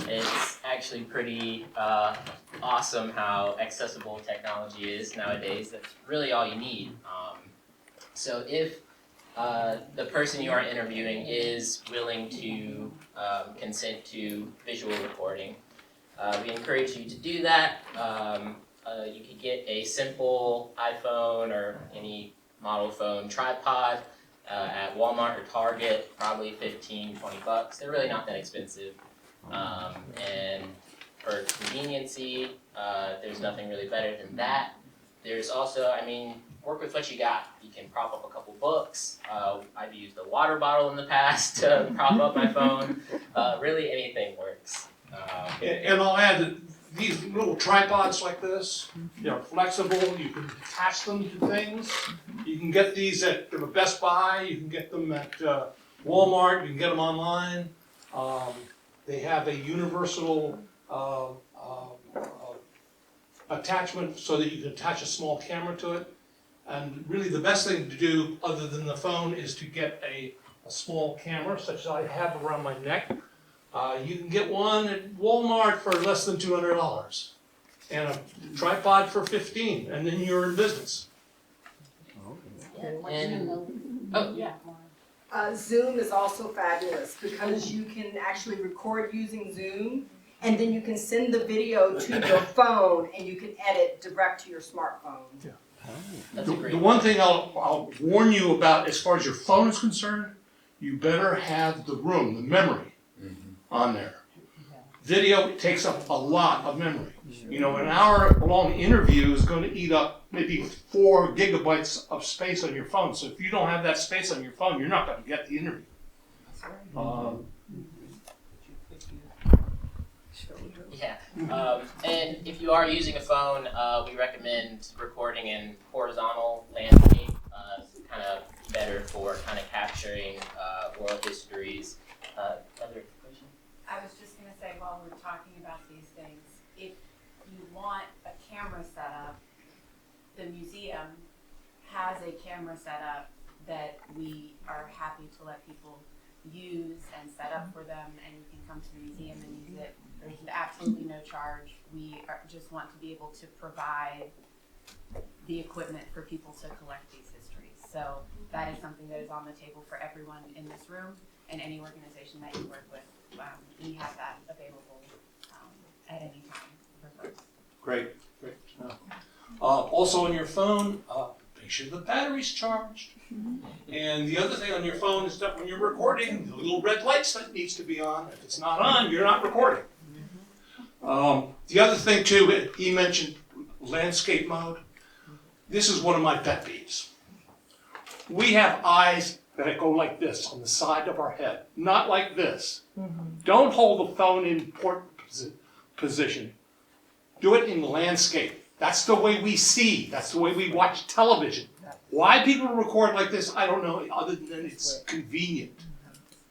It's actually pretty awesome how accessible technology is nowadays. That's really all you need. So if the person you are interviewing is willing to consent to visual recording, we encourage you to do that. you could get a simple iPhone or any model phone tripod at Walmart or Target, probably $15-20. They're really not that expensive. And for conveniency, there's nothing really better than that. There's also, work with what you got. You can prop up a couple books. I've used a water bottle in the past to prop up my phone. Really anything works. And I'll add that these little tripods like this, they're flexible, you can attach them to things. You can get these at Best Buy, you can get them at Walmart, you can get them online. They have a universal attachment so that you can attach a small camera to it. And really the best thing to do, other than the phone, is to get a small camera, such as I have around my neck. You can get one at Walmart for less than $200, and a tripod for $15, and then you're in business. Zoom is also fabulous because you can actually record using Zoom, and then you can send the video to your phone, and you can edit direct to your smartphone. Yeah. That's a great The one thing I'll warn you about as far as your phone is concerned, you better have the room, the memory on there. Video takes up a lot of memory. You know, an hour-long interview is going to eat up maybe 4 gigabytes of space on your phone. So if you don't have that space on your phone, you're not going to get the interview. And if you are using a phone, we recommend recording in horizontal landscape. Kind of better for kind of capturing oral histories. Other questions? I was just gonna say, while we're talking about these things, if you want a camera set up, the museum has a camera set up that we are happy to let people use and set up for them, and you can come to the museum and use it. There's absolutely no charge. We just want to be able to provide the equipment for people to collect these histories. So that is something that is on the table for everyone in this room and any organization that you work with. We have that available at any time for folks. Great. Also on your phone, make sure the battery's charged. And the other thing on your phone is that when you're recording, the little red lights that needs to be on. If it's not on, you're not recording. The other thing too, he mentioned landscape mode. This is one of my pet peeves. We have eyes that go like this on the side of our head, not like this. Don't hold the phone in port position. Do it in landscape. That's the way we see. That's the way we watch television. Why people record like this, I don't know, other than it's convenient.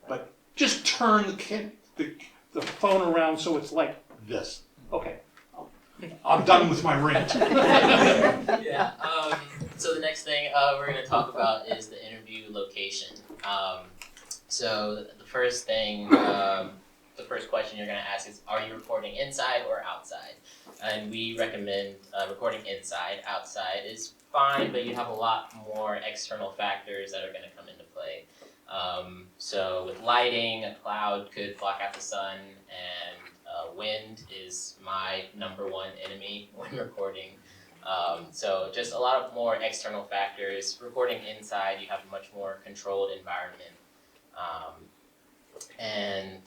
But just turn the phone around so it's like this. Okay, I'm done with my rant. So the next thing we're going to talk about is the interview location. So the first thing, the first question you're going to ask is, are you recording inside or outside? And we recommend recording inside. Outside is fine, but you have a lot more external factors that are going to come into play. So with lighting, a cloud could block out the sun, and wind is my #1 enemy when recording. So just a lot of more external factors. Recording inside, you have a much more controlled environment. And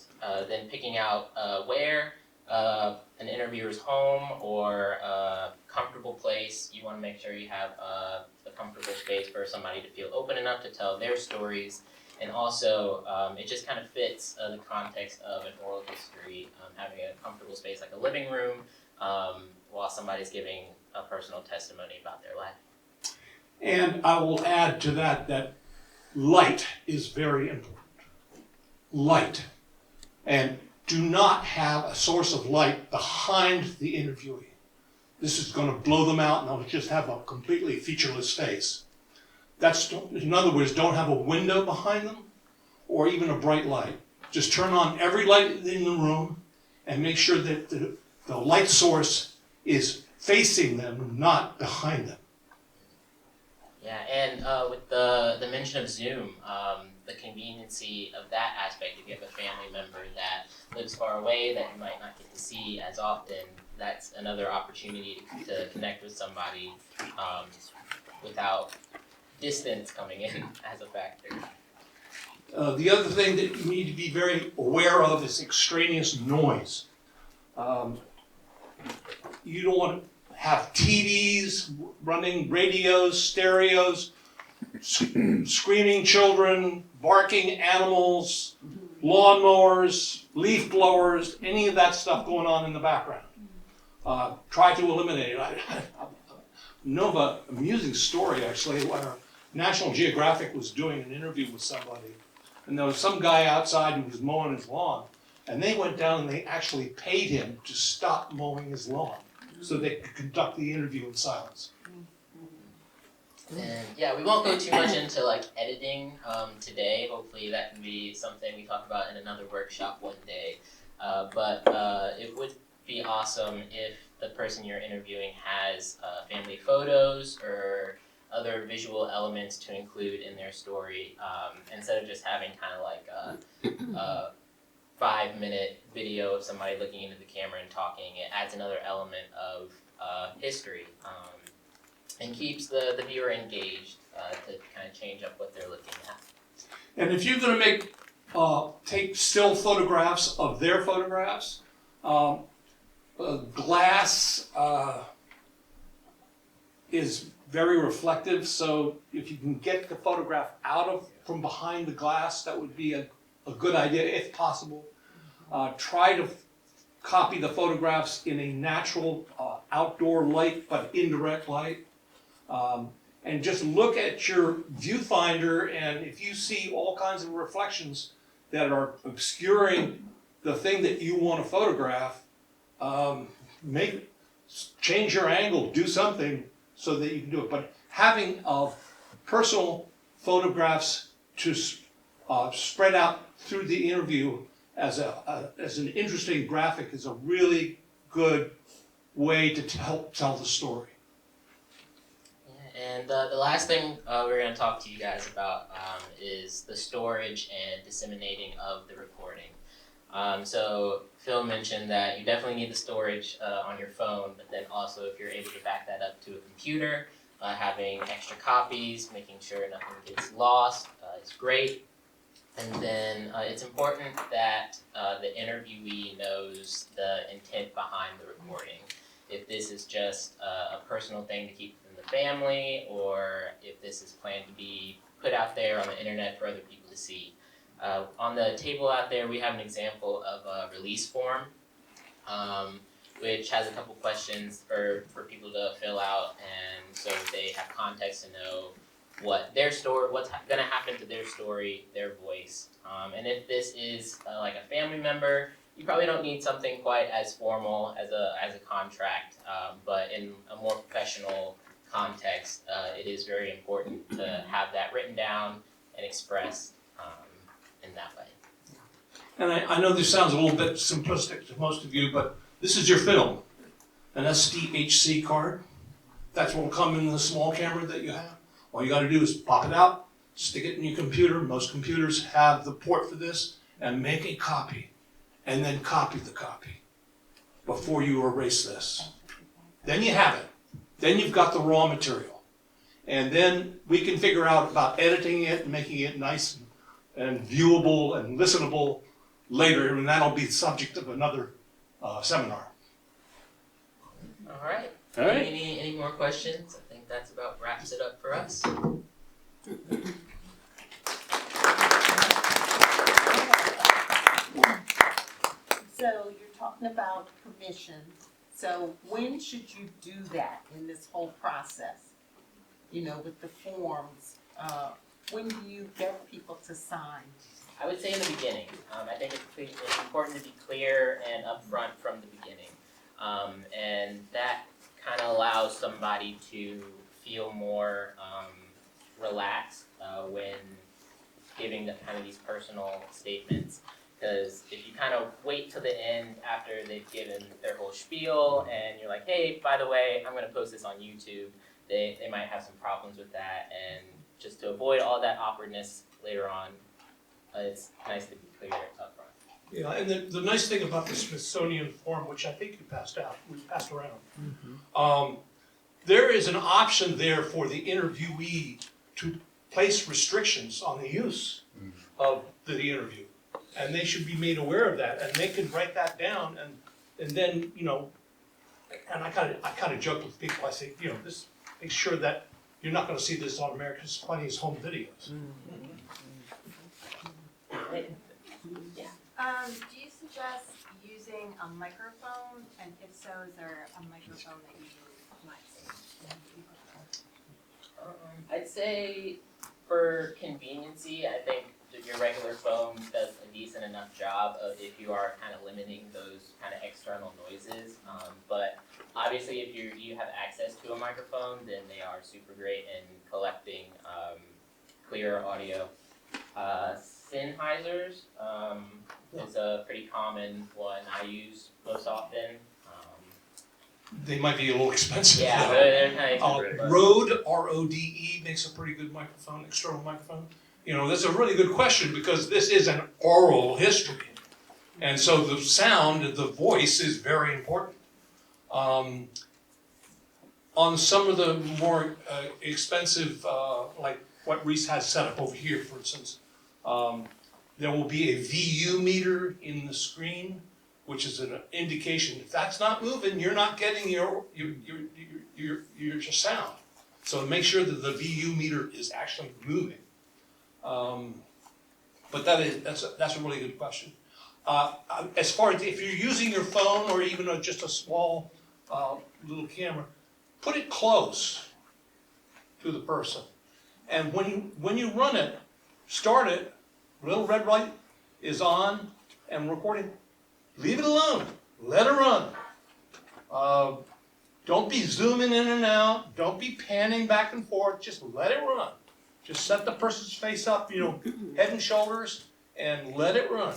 then picking out where an interviewer's home or a comfortable place. You want to make sure you have a comfortable space for somebody to feel open enough to tell their stories. And also, it just kind of fits the context of an oral history, having a comfortable space like a living room while somebody's giving a personal testimony about their life. And I will add to that light is very important. Light. And do not have a source of light behind the interviewee. This is going to blow them out and they'll just have a completely featureless face. In other words, don't have a window behind them or even a bright light. Just turn on every light in the room and make sure that the light source is facing them, not behind them. Yeah, and with the mention of Zoom, the conveniency of that aspect, if you have a family member that lives far away that you might not get to see as often, that's another opportunity to connect with somebody without distance coming in as a factor. The other thing that you need to be very aware of is extraneous noise. You don't want to have TVs running, radios, stereos, screaming children, barking animals, lawnmowers, leaf blowers, any of that stuff going on in the background. Try to eliminate it. I know of an amusing story, actually, where National Geographic was doing an interview with somebody, and there was some guy outside who was mowing his lawn, and they went down and they actually paid him to stop mowing his lawn so they could conduct the interview in silence. And yeah, we won't go too much into like editing today. Hopefully that can be something we talk about in another workshop one day. But it would be awesome if the person you're interviewing has family photos or other visual elements to include in their story, instead of just having kind of like a 5-minute video of somebody looking into the camera and talking. It adds another element of history and keeps the viewer engaged to kind of change up what they're looking at. And if you're going to take still photographs of their photographs, glass is very reflective, so if you can get the photograph from behind the glass, that would be a good idea if possible. Try to copy the photographs in a natural outdoor light, but indirect light. And just look at your viewfinder, and if you see all kinds of reflections that are obscuring the thing that you want to photograph, change your angle, do something so that you can do it. But having personal photographs to spread out through the interview as an interesting graphic is a really good way to help tell the story. And the last thing we're going to talk to you guys about is the storage and disseminating of the recording. So Phil mentioned that you definitely need the storage on your phone, but then also if you're able to back that up to a computer, having extra copies, making sure nothing gets lost is great. And then it's important that the interviewee knows the intent behind the recording. If this is just a personal thing to keep within the family, or if this is planned to be put out there on the internet for other people to see. On the table out there, we have an example of a release form, which has a couple questions for people to fill out, and so they have context to know what their story, what's going to happen to their story, their voice. And if this is like a family member, you probably don't need something quite as formal as a contract, but in a more professional context, it is very important to have that written down and expressed in that way. And I know this sounds a little bit simplistic to most of you, but this is your film, an SDHC card. That's what will come in the small camera that you have. All you got to do is pop it out, stick it in your computer. Most computers have the port for this, and make a copy, and then copy the copy before you erase this. Then you have it. Then you've got the raw material. And then we can figure out about editing it and making it nice and viewable and listenable later, and that'll be the subject of another seminar. All right. All right. Any more questions? I think that's about wraps it up for us. So you're talking about permission. So when should you do that in this whole process? You know, with the forms, when do you get people to sign? I would say in the beginning. I think it's important to be clear and upfront from the beginning. And that kind of allows somebody to feel more relaxed when giving kind of these personal statements. Because if you kind of wait till the end after they've given their whole spiel and you're like, hey, by the way, I'm going to post this on YouTube, they might have some problems with that. And just to avoid all that awkwardness later on, it's nice to be clear up front. Yeah, and the nice thing about the Smithsonian form, which I think we passed around, there is an option there for the interviewee to place restrictions on the use of the interview. And they should be made aware of that, and they can write that down, and then, and I kind of joke with people, I say, this, make sure that you're not gonna see this on America's Funniest Home Videos. Do you suggest using a microphone, and if so, is there a microphone that you might say? I'd say for conveniency, I think that your regular phone does a decent enough job of if you are kind of limiting those kind of external noises. But obviously, if you have access to a microphone, then they are super great in collecting clear audio. Sennheisers is a pretty common one I use most often. They might be a little expensive. Yeah, they're kind of Rode, R-O-D-E, makes a pretty good microphone, external microphone. That's a really good question because this is an oral history. And so the sound, the voice is very important. On some of the more expensive, like what Reese has set up over here, for instance, there will be a VU meter in the screen, which is an indication if that's not moving, you're not getting your sound. So make sure that the VU meter is actually moving. But that's a really good question. As far as if you're using your phone or even just a small little camera, put it close to the person. And when you run it, start it, little red light is on and recording. Leave it alone. Let it run. Don't be zooming in and out. Don't be panning back and forth. Just let it run. Just set the person's face up, head and shoulders, and let it run.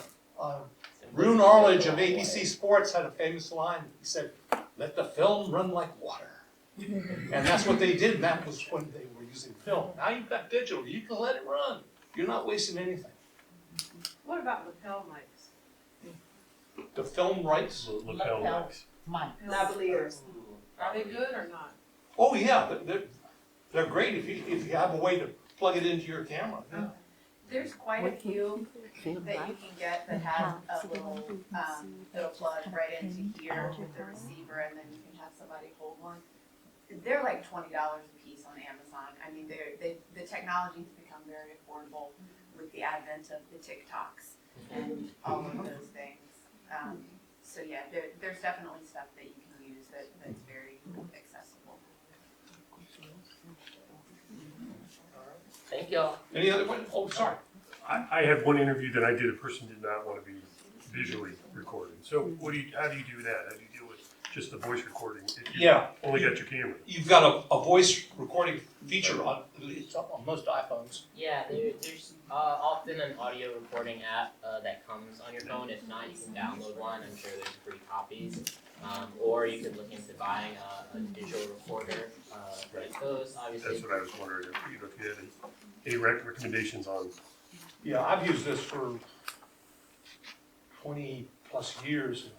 Rune Arledge of ABC Sports had a famous line. He said, "Let the film run like water." And that's what they did. That was when they were using film. Now you've got digital. You can let it run. You're not wasting anything. What about lapel mics? The film rights. Lapel Lavaliers. Are they good or not? Oh yeah, they're great if you have a way to plug it into your camera. Yeah. There's quite a few that you can get that have a little, that'll plug right into here with the receiver, and then you can have somebody hold one. They're like $20 a piece on Amazon. I mean, the technology's become very affordable with the advent of the TikToks and all of those things. So yeah, there's definitely stuff that you can use that's very accessible. Thank y'all. Any other questions? Oh, sorry. I had one interview that I did, a person did not want to be visually recorded. So how do you do that? How do you deal with just the voice recording if you only got your camera? You've got a voice recording feature on most iPhones. Yeah, there's often an audio recording app that comes on your phone. If not, you can download one. I'm sure there's free copies. Or you could look into buying a digital recorder. Like those, obviously. That's what I was wondering, if you had any recommendations on. Yeah, I've used this for 20 plus years.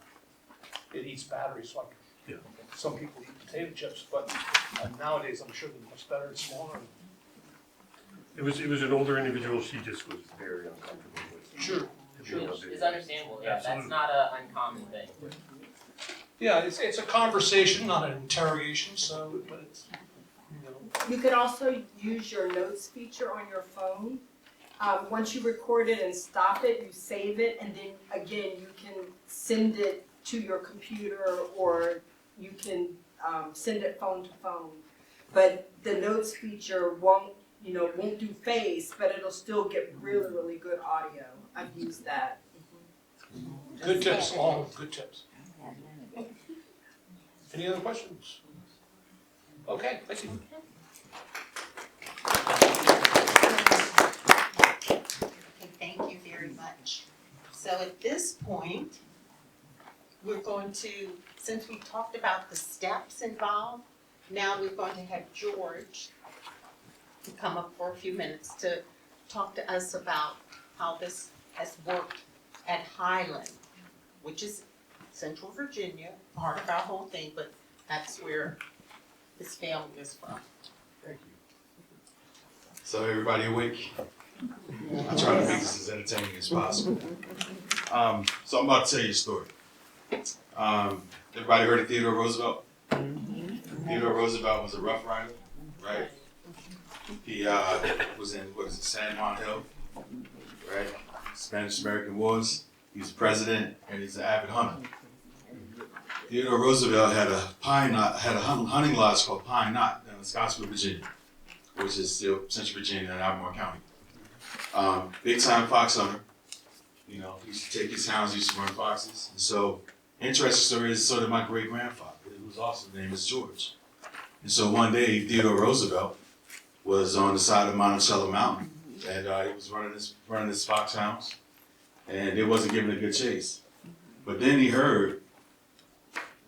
It eats batteries like some people eat potato chips, but nowadays I'm sure they're much better and smaller. It was an older individual, she just was very uncomfortable with. Sure. It's understandable, yeah, Absolutely. that's not an uncommon thing. Yeah, it's a conversation, not an interrogation, but it's, You can also use your notes feature on your phone. Once you record it and stop it, you save it, and then again, you can send it to your computer, or you can send it phone to phone. But the notes feature won't do face, but it'll still get really, really good audio. I've used that. good tips, all good tips. Any other questions? Okay, thank you. Thank you very much. So at this point, we're going to, since we talked about the steps involved, now we're going to have George come up for a few minutes to talk to us about how this has worked at Highland, which is Central Virginia, part of our whole thing, but that's where his family is from. Thank you. So everybody awake? I try to make this as entertaining as possible. So I'm about to tell you a story. Everybody heard of Theodore Roosevelt? Theodore Roosevelt was a Rough Rider, right? He was in, San Juan Hill, right? Spanish-American Wars. He was president, and he's an avid hunter. Theodore Roosevelt had a hunting lodge called Pine Knot down in Scottsville, Virginia, which is still Central Virginia and Albemarle County. Big time fox hunter. You know, he used to take his hounds, he used to run foxes. And so, interesting story is sort of my great grandfather, who was also named as George. And so one day, Theodore Roosevelt was on the side of Monticello Mountain, and he was running his foxhounds, and it wasn't giving a good chase. But then he heard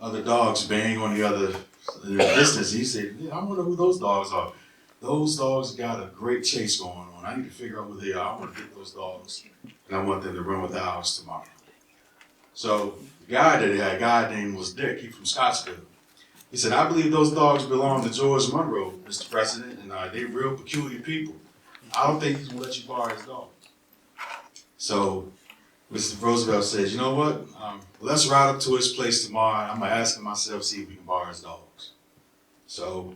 other dogs baying on the other in the distance. He said, "Yeah, I wonder who those dogs are. Those dogs got a great chase going on. I need to figure out who they are. I want to get those dogs, and I want them to run with the hours tomorrow." So the guy that he had, a guy named was Dick. He from Scottsville. He said, "I believe those dogs belong to George Monroe, Mr. President, and they're real peculiar people. I don't think he's gonna let you borrow his dogs." So Mr. Roosevelt says, "You know what? Let's ride up to his place tomorrow. I'm gonna ask him myself, see if we can borrow his dogs." So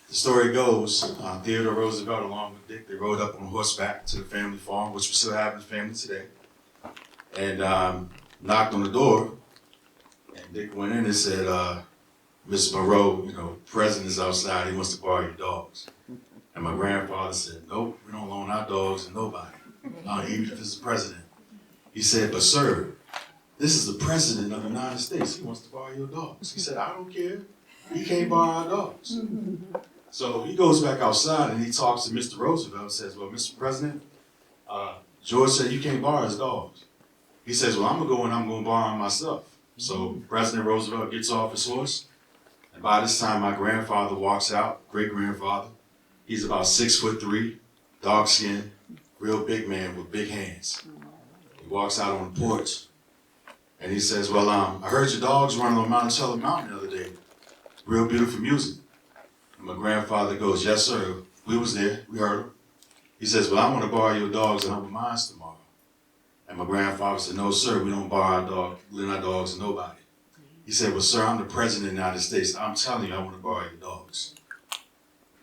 the story goes, Theodore Roosevelt along with Dick, they rode up on horseback to the family farm, which we still have in the family today, and knocked on the door. And Dick went in and said, "Mr. Monroe, you know, President is outside. He wants to borrow your dogs." And my grandfather said, "Nope, we don't loan our dogs to nobody, even if it's the president." He said, "But sir, this is the president of the United States. He wants to borrow your dogs." He said, "I don't care. He can't borrow our dogs." So he goes back outside and he talks to Mr. Roosevelt and says, "Well, Mr. President, George said you can't borrow his dogs." He says, "Well, I'm going to go and I'm going to borrow them myself." So President Roosevelt gets off his horse, and by this time my grandfather walks out, great-grandfather. He's about 6'3", dark skin, real big man with big hands. He walks out on the porch and he says, "Well, I heard your dogs running on Monticello Mountain the other day. Real beautiful music." And my grandfather goes, "Yes, sir. We was there. We heard him." He says, "Well, I want to borrow your dogs and open mine tomorrow." And my grandfather said, "No, sir, we don't borrow lend our dogs to nobody." He said, "Well, sir, I'm the president of the United States. I'm telling you, I want to borrow your dogs."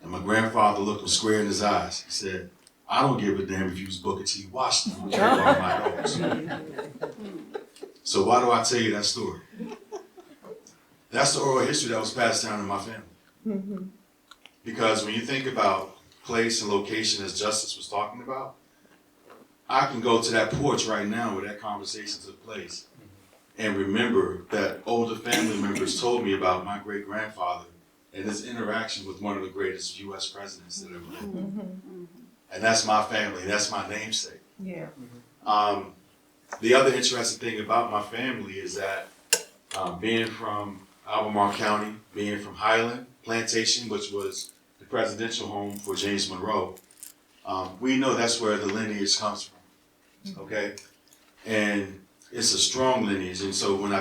And my grandfather looked him square in his eyes. He said, "I don't give a damn if you was Booker T. Washington. You can't borrow my dogs." So why do I tell you that story? That's the oral history that was passed down in my family. Because when you think about place and location, as Justice was talking about, I can go to that porch right now where that conversation took place and remember that older family members told me about my great-grandfather and his interaction with one of the greatest U.S. presidents that ever lived. And that's my family, that's my namesake. Yeah. The other interesting thing about my family is that being from Albemarle County, being from Highland Plantation, which was the presidential home for James Monroe, we know that's where the lineage comes from, okay? And it's a strong lineage. And so when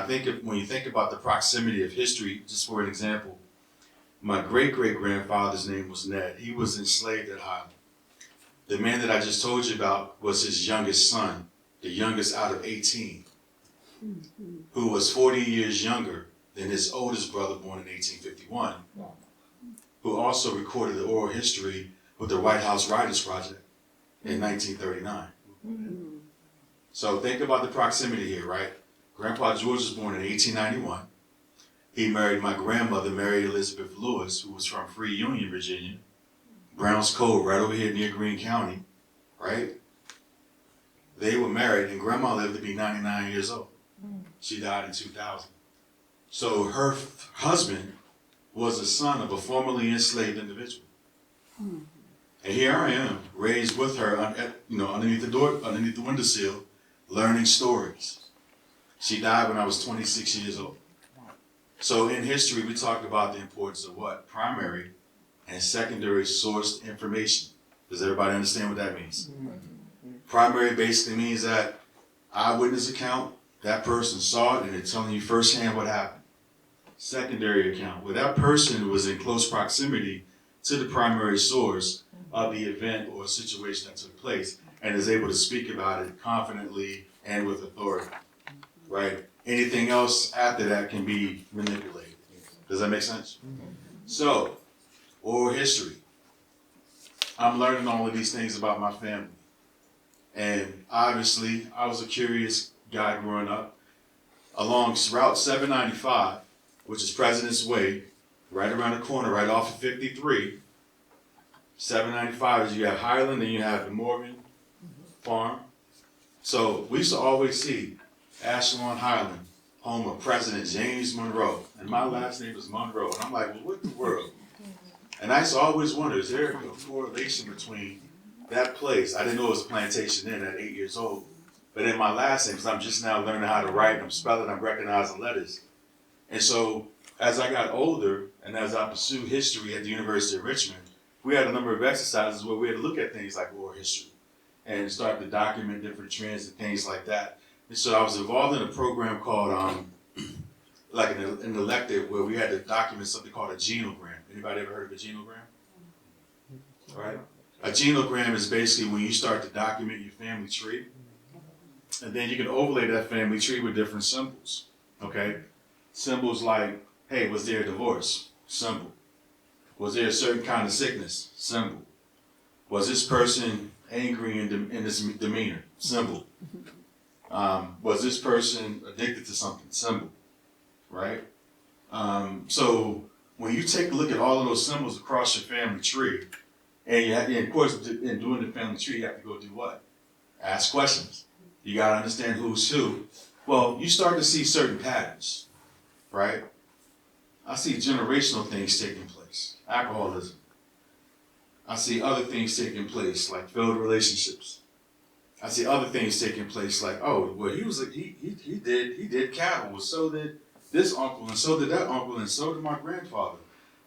you think about the proximity of history, just for an example, my great-great-grandfather's name was Ned. He was enslaved at Highland. The man that I just told you about was his youngest son, the youngest out of 18, who was 40 years younger than his oldest brother born in 1851, who also recorded the oral history with the White House Writers Project in 1939. So think about the proximity here, right? Grandpa George was born in 1891. He married my grandmother, Mary Elizabeth Lewis, who was from Free Union, Virginia. Browns Cove, right over here near Greene County, right? They were married, and Grandma lived to be 99 years old. She died in 2000. So her husband was the son of a formerly enslaved individual. And here I am, raised with her, underneath the door, underneath the windowsill, learning stories. She died when I was 26 years old. So in history, we talk about the importance of what? Primary and secondary sourced information. Does everybody understand what that means? Primary basically means that eyewitness account, that person saw it and they're telling you firsthand what happened. Secondary account, where that person was in close proximity to the primary source of the event or situation that took place and is able to speak about it confidently and with authority, right? Anything else after that can be manipulated. Does that make sense? So, oral history. I'm learning all of these things about my family. And obviously, I was a curious guy growing up. Along Route 795, which is President's Way, right around the corner, right off of 53, 795 is you have Highland and you have the Morgan Farm. So we used to always see Ashland Highland, home of President James Monroe. And my last name is Monroe. And I'm like, well, what the world? And I used to always wonder, is there a correlation between that place? I didn't know it was a plantation then at 8 years old. But in my last name, because I'm just now learning how to write, I'm spelling, I'm recognizing letters. And so as I got older and as I pursued history at the University of Richmond, we had a number of exercises where we had to look at things like oral history and start to document different trends and things like that. And so I was involved in a program called, like an elective where we had to document something called a genogram. Anybody ever heard of a genogram? All right. A genogram is basically when you start to document your family tree, and then you can overlay that family tree with different symbols, okay? Symbols like, hey, was there a divorce? Symbol. Was there a certain kind of sickness? Symbol. Was this person angry in this demeanor? Symbol. Was this person addicted to something? Symbol. Right? So when you take a look at all of those symbols across your family tree, and of course, in doing the family tree, you have to go do what? Ask questions. You got to understand who's who. Well, you start to see certain patterns, right? I see generational things taking place. Alcoholism. I see other things taking place, like failed relationships. I see other things taking place, like, oh, well, he did cattle, well, so did this uncle, and so did that uncle, and so did my grandfather.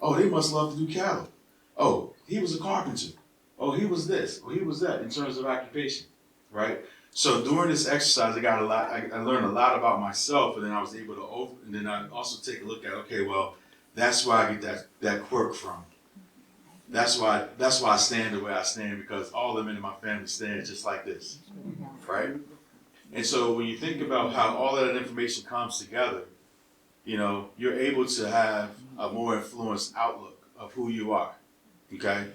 Oh, they must love to do cattle. Oh, he was a carpenter. Oh, he was this. Oh, he was that in terms of occupation, right? So during this exercise, I learned a lot about myself, and then I was able to and then I also take a look at, okay, well, that's where I get that quirk from. That's why I stand the way I stand, because all the men in my family stand just like this, right? And so when you think about how all of that information comes together, you know, you're able to have a more influenced outlook of who you are, okay?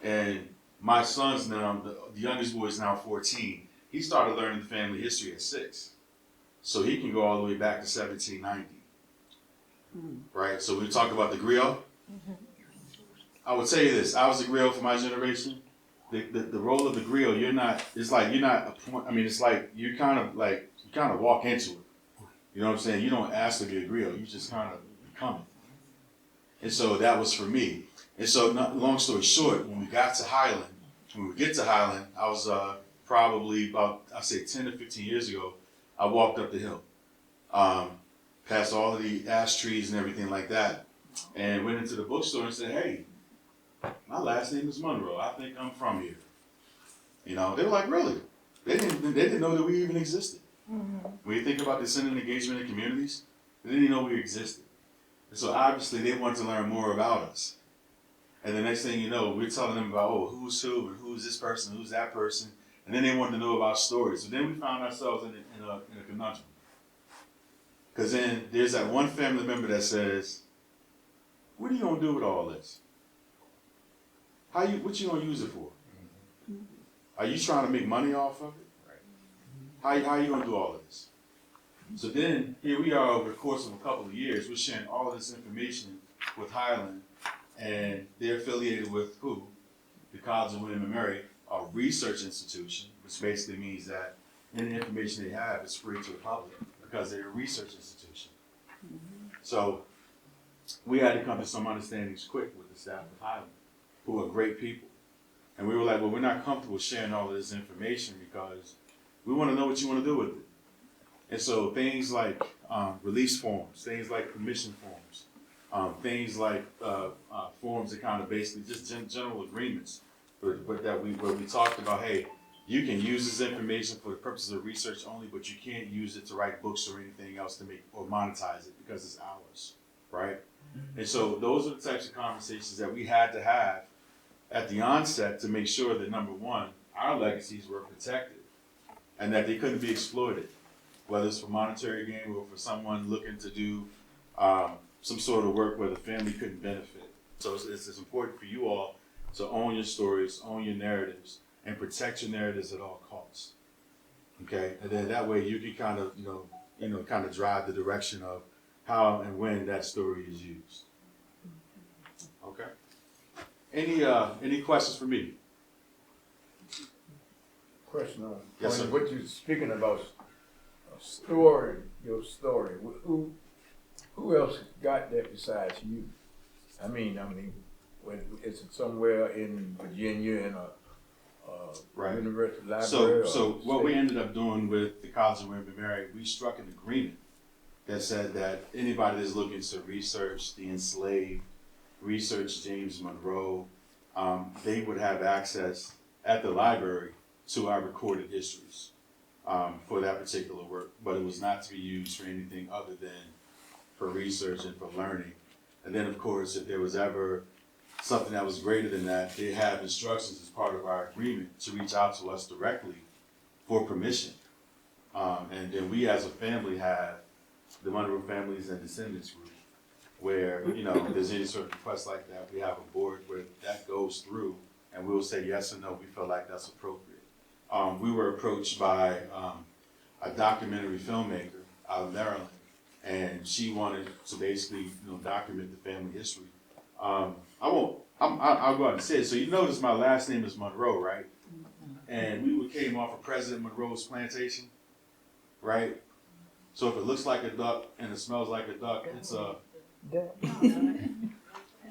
And my son's now, the youngest boy is now 14. He started learning the family history at 6. So he can go all the way back to 1790, right? So we talk about the griot. I would tell you this, I was a griot for my generation. The role of the griot, it's like you kind of walk into it. You know what I'm saying? You don't ask to be a griot, you just kind of become it. And so that was for me. And so, long story short, when we get to Highland, I was probably about, I'd say 10 to 15 years ago, I walked up the hill, past all of the ash trees and everything like that, and went into the bookstore and said, hey, my last name is Monroe. I think I'm from here. You know, they were like, really? They didn't know that we even existed. When you think about descendant engagement in communities, they didn't even know we existed. And so obviously they wanted to learn more about us. And the next thing you know, we're telling them about, oh, who's who, and who's this person, who's that person. And then they wanted to know about stories. So then we found ourselves in a conundrum. Because then there's that one family member that says, what are you going to do with all this? What you going to use it for? Are you trying to make money off of it? How are you going to do all of this? So then, here we are over the course of a couple of years, we're sharing all of this information with Highland, and they're affiliated with who? The College of William and Mary, a research institution, which basically means that any information they have is free to the public because they're a research institution. So we had to come to some understandings quick with the staff of Highland, who are great people. And we were like, well, we're not comfortable sharing all of this information because we want to know what you want to do with it. And so things like release forms, things like permission forms, things like forms that kind of basically just general agreements, but where we talked about, hey, you can use this information for the purposes of research only, but you can't use it to write books or anything else to make or monetize it because it's ours, right? And so those are the types of conversations that we had to have at the onset to make sure that, number one, our legacies were protected and that they couldn't be exploited, whether it's for monetary gain or for someone looking to do some sort of work where the family couldn't benefit. So it's important for you all to own your stories, own your narratives, and protect your narratives at all costs. Okay, and then that way you can kind of, kind of drive the direction of how and when that story is used. Okay. Any questions for me? Question on Yes, sir. what you're speaking about, story, your story. Who else got that besides you? I mean, when is it somewhere in Virginia in a Right. university library? So what we ended up doing with the College of William and Mary, we struck an agreement that said that anybody that's looking to research the enslaved, research James Monroe, they would have access at the library to our recorded histories for that particular work, but it was not to be used for anything other than for research and for learning. And then, of course, if there was ever something that was greater than that, they have instructions as part of our agreement to reach out to us directly for permission. And then we as a family have the Monroe Families and Descendants Group, where, if there's any sort of request like that, we have a board where that goes through and we'll say yes or no, we feel like that's appropriate. We were approached by a documentary filmmaker out of Maryland, and she wanted to basically, document the family history. I'll go out and say it. So you notice my last name is Monroe, right? And we came off of President Monroe's plantation, right? So if it looks like a duck and it smells like a duck, it's a...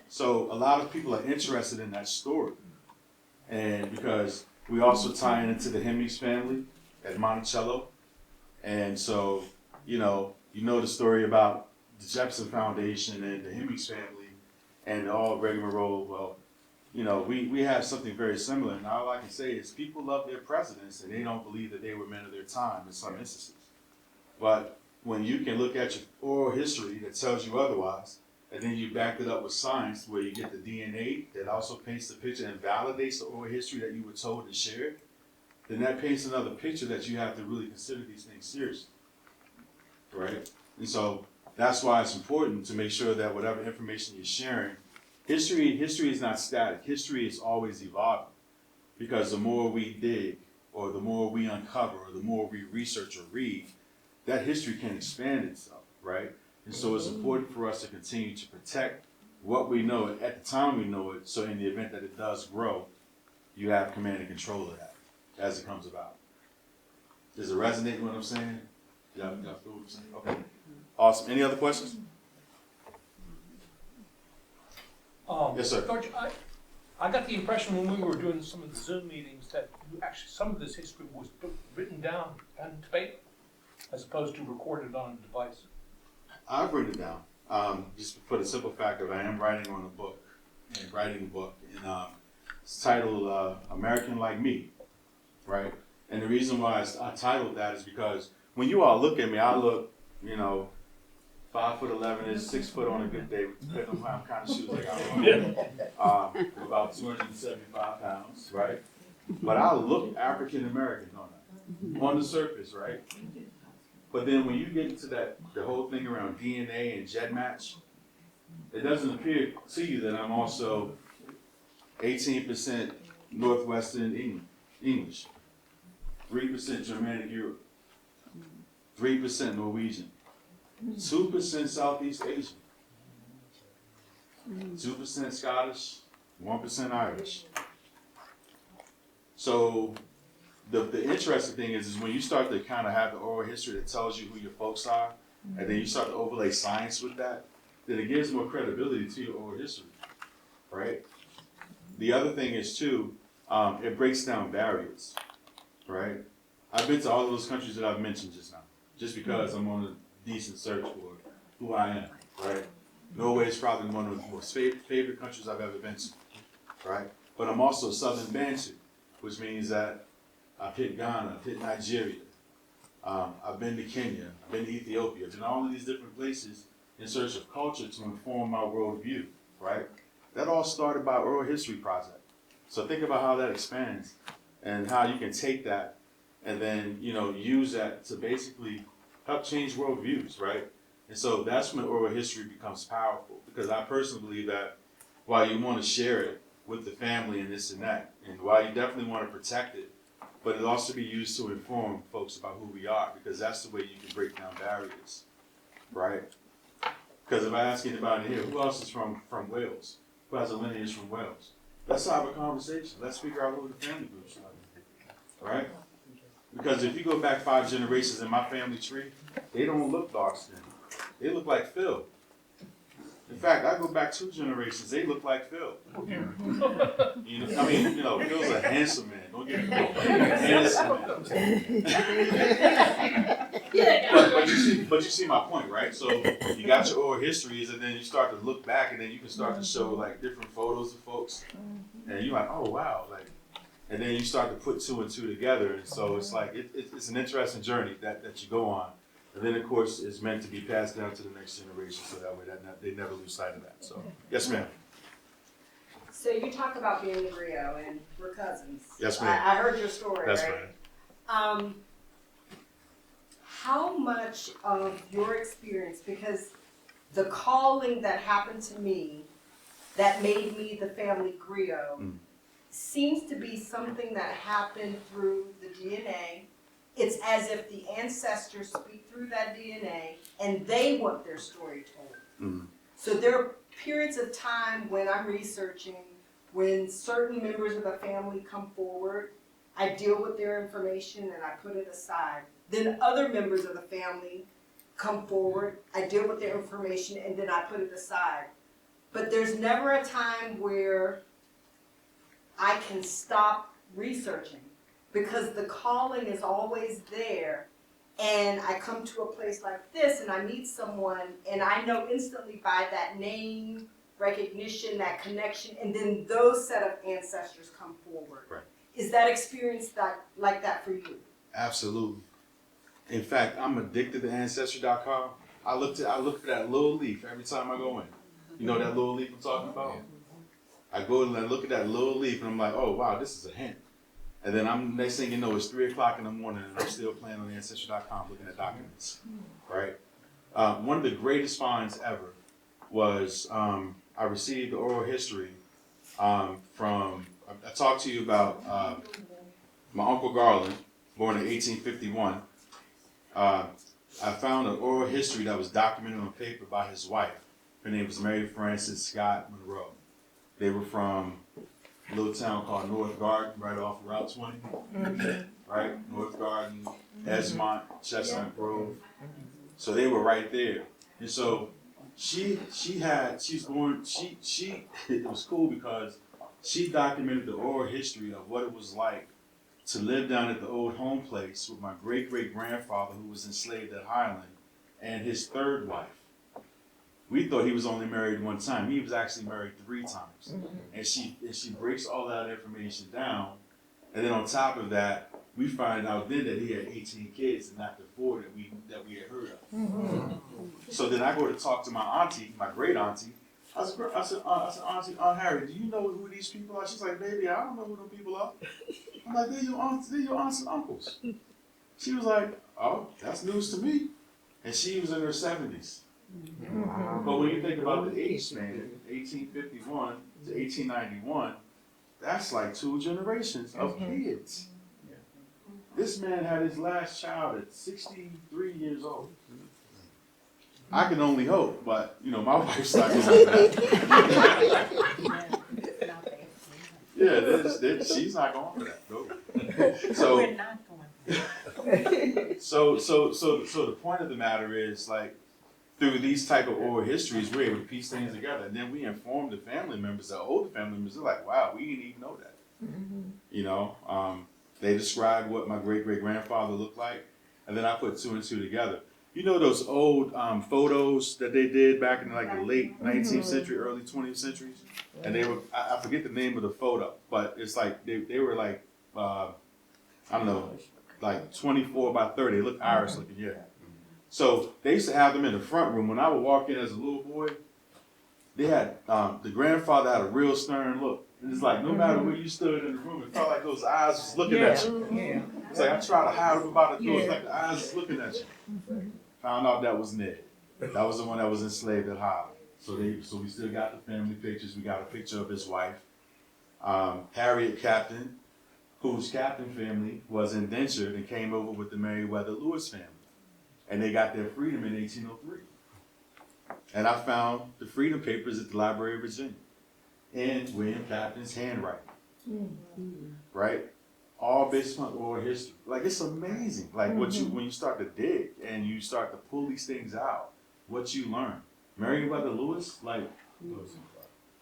So a lot of people are interested in that story. And because we also tie it into the Hemmings family at Monticello. And so, you know the story about the Jefferson Foundation and the Hemmings family and all Greg Monroe. Well, we have something very similar. And all I can say is people love their presidents and they don't believe that they were men of their time in some instances. But when you can look at your oral history that tells you otherwise, and then you back it up with science where you get the DNA that also paints the picture and validates the oral history that you were told and shared, then that paints another picture that you have to really consider these things seriously, right? And so that's why it's important to make sure that whatever information you're sharing, history is not static. History is always evolving, because the more we dig or the more we uncover or the more we research or read, that history can expand itself, right? And so it's important for us to continue to protect what we know at the time we know it, so in the event that it does grow, you have command and control of that as it comes about. Does it resonate with what I'm saying? Y'all feel what I'm saying? Okay. Awesome. Any other questions? Yes, sir. George, I got the impression when we were doing some of the Zoom meetings that actually some of this history was written down pen to paper as opposed to recorded on a device. I've written it down, just for the simple fact of I am writing on a book, and it's titled American Like Me, right? And the reason why I titled that is because when you all look at me, I look, 5'11" is 6 foot on a good day, depending on what kind of shoes I got on. About 275 pounds, right? But I look African American, don't I? On the surface, right? But then when you get into the whole thing around DNA and jet match, it doesn't appear to you that I'm also 18% Northwestern English, 3% Germanic Europe, 3% Norwegian, 2% Southeast Asian, 2% Scottish, 1% Irish. So the interesting thing is when you start to kind of have the oral history that tells you who your folks are, and then you start to overlay science with that, then it gives more credibility to your oral history, right? The other thing is too, it breaks down barriers, right? I've been to all of those countries that I've mentioned just now, just because I'm on a decent search for who I am, right? Norway is probably one of the most favorite countries I've ever been to, right? But I'm also Southern Bantu, which means that I've hit Ghana, I've hit Nigeria. I've been to Kenya, I've been to Ethiopia, I've been to all of these different places in search of culture to inform my worldview, right? That all started by Oral History Project. So think about how that expands and how you can take that and then, use that to basically help change worldviews, right? And so that's when oral history becomes powerful, because I personally believe that while you want to share it with the family and this and that, and while you definitely want to protect it, but it also be used to inform folks about who we are, because that's the way you can break down barriers, right? Because if I ask anybody here, who else is from Wales? Who has a lineage from Wales? Let's have a conversation. Let's figure out who the family groups are, right? Because if you go back 5 generations in my family tree, they don't look dark skinned. They look like Phil. In fact, I go back 2 generations, they look like Phil. Phil's a handsome man. Don't get me wrong. Handsome man. But you see my point, right? So you got your oral histories, and then you start to look back, and then you can start to show like different photos of folks, and you're like, oh wow, like, and then you start to put 2 and 2 together, and so it's like it's an interesting journey that you go on. And then, of course, it's meant to be passed down to the next generation, so that way they never lose sight of that. So, yes, ma'am. So you talk about being in Rio and we're cousins. Yes, ma'am. I heard your story, That's right? How much of your experience, because the calling that happened to me that made me the family griot seems to be something that happened through the DNA. It's as if the ancestors speak through that DNA and they want their story told. So there are periods of time when I'm researching, when certain members of the family come forward, I deal with their information and I put it aside. Then other members of the family come forward, I deal with their information and then I put it aside. But there's never a time where I can stop researching, because the calling is always there, and I come to a place like this and I meet someone and I know instantly by that name recognition, that connection, and then those set of ancestors come forward. Right. Is that experience like that for you? Absolutely. In fact, I'm addicted to Ancestry.com. I look for that little leaf every time I go in. You know that little leaf I'm talking about? I go and I look at that little leaf and I'm like, oh wow, this is a hint. And then next thing you know, it's 3 o'clock in the morning and I'm still playing on Ancestry.com looking at documents, right? One of the greatest finds ever was I received the oral history from, I talked to you about my Uncle Garland, born in 1851. I found an oral history that was documented on paper by his wife. Her name was Mary Frances Scott Monroe. They were from a little town called North Garden, right off Route 20, right? North Garden, Esmont, Chestnut Grove. So they were right there. And so it was cool because she documented the oral history of what it was like to live down at the old home place with my great-great-grandfather who was enslaved at Highland and his 3rd wife. We thought he was only married 1 time. He was actually married 3 times. And she breaks all that information down. And then on top of that, we find out then that he had 18 kids and not the 4 that we had heard of. So then I go to talk to my auntie, my great auntie. I said, Auntie, Aunt Harry, do you know who these people are? She's like, baby, I don't know who them people are. I'm like, they're your aunts and uncles. She was like, oh, that's news to me. And she was in her 70s. But when you think about the age span, 1851 to 1891, that's like 2 generations of kids. This man had his last child at 63 years old. I can only hope, but my wife's not going to that. Yeah, she's not going for that. No. So we're not going. So the point of the matter is, like, through these type of oral histories, we're able to piece things together, and then we inform the family members, the older family members. They're like, wow, we didn't even know that. They described what my great-great-grandfather looked like, and then I put 2 and 2 together. You know those old photos that they did back in like the late 19th century, early 20th centuries? And they were, I forget the name of the photo, but it's like, they were like I don't know, like 24 by 30. They look Irish looking, yeah. So they used to have them in the front room. When I would walk in as a little boy, they had, the grandfather had a real stern look. It's like no matter where you stood in the room, it felt like those eyes was looking at you. Yeah. It's like I tried to hide them about the door. It's like the eyes was looking at you. Found out that was Ned. That was the one that was enslaved at Holland. So we still got the family pictures. We got a picture of his wife, Harriet Captain, whose Captain family was indentured and came over with the Meriwether Lewis family. And they got their freedom in 1803. And I found the freedom papers at the Library of Virginia in William Captain's handwriting. Right? All based on oral history. Like, it's amazing. Like, when you start to dig and you start to pull these things out, what you learn. Meriwether Lewis, like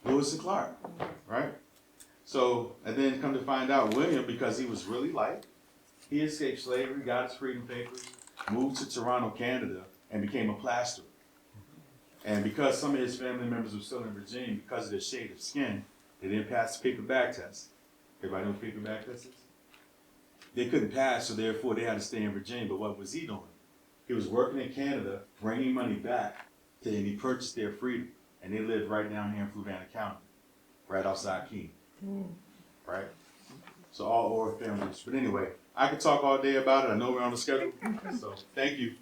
Lewis and Clark, right? So, and then come to find out William, because he was really light, he escaped slavery, got his freedom papers, moved to Toronto, Canada, and became a plasterer. And because some of his family members were still in Virginia, because of their shade of skin, they didn't pass the paper bag test. Everybody know what paper bag test is? They couldn't pass, so therefore they had to stay in Virginia. But what was he doing? He was working in Canada, bringing money back, and he purchased their freedom. And they lived right down here in Fluvanna County, right outside Keene. Right? So all oral families. But anyway, I could talk all day about it. I know we're on the schedule. So thank you.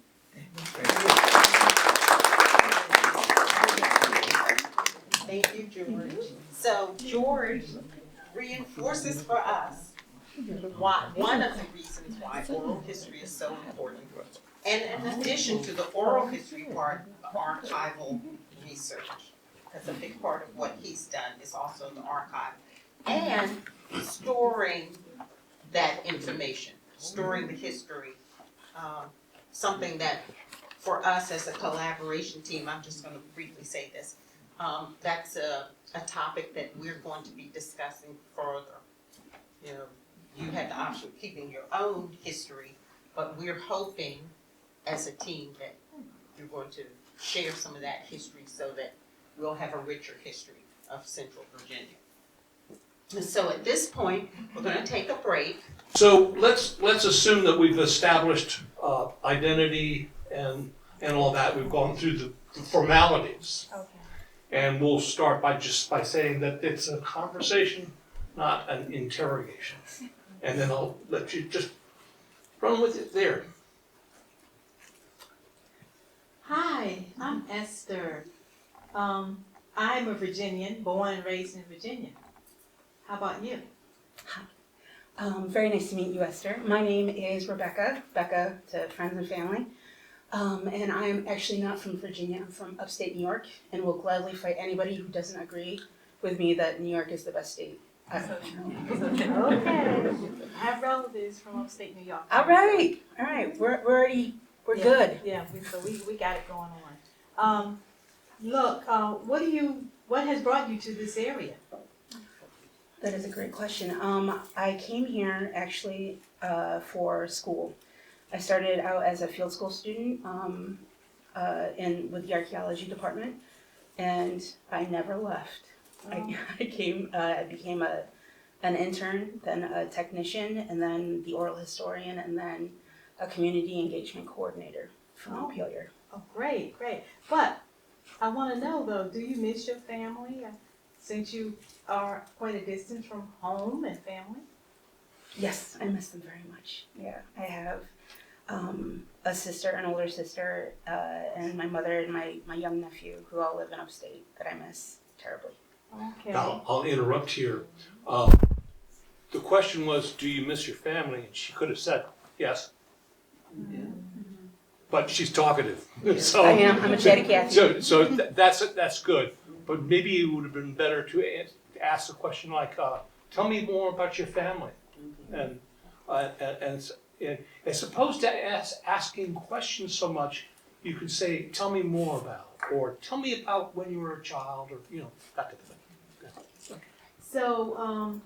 Thank you, George. So George reinforces for us why, one of the reasons why oral history is so important. And in addition to the oral history part, archival research. That's a big part of what he's done is also the archive. And storing that information, storing the history. Something that for us as a collaboration team, I'm just gonna briefly say this, that's a topic that we're going to be discussing further. You know, you had the option of keeping your own history, but we're hoping as a team that you're going to share some of that history so that we'll have a richer history of Central Virginia. And so at this point, we're gonna take a break. So let's assume that we've established identity and all that. We've gone through the formalities. Okay. And we'll start by saying that it's a conversation, not an interrogation. And then I'll let you just run with it there. Hi, I'm Esther. I'm a Virginian, born and raised in Virginia. How about you? Very nice to meet you, Esther. My name is Rebecca to friends and family. And I'm actually not from Virginia, I'm from upstate New York, and will gladly fight anybody who doesn't agree with me that New York is the best state. Okay. I have relatives from upstate New York. All right, we're good. Yeah, we got it going on. Look, what has brought you to this area? That is a great question. I came here actually for school. I started out as a field school student with the archaeology department, and I never left. I became an intern, then a technician, and then the oral historian, and then a community engagement coordinator for Montpelier. Oh, great. But I want to know though, do you miss your family since you are quite a distance from home and family? Yes, I miss them very much. Yeah, I have a sister, an older sister, and my mother and my young nephew who all live in upstate that I miss terribly. Okay. Now, I'll interrupt here. The question was, do you miss your family? And she could have said yes. But she's talkative. So, I am. I'm a chatty cat. So that's good. But maybe it would have been better to ask a question like, tell me more about your family. And as opposed to asking questions so much, you could say, tell me more about, or tell me about when you were a child, or, that type of thing. Yeah. So,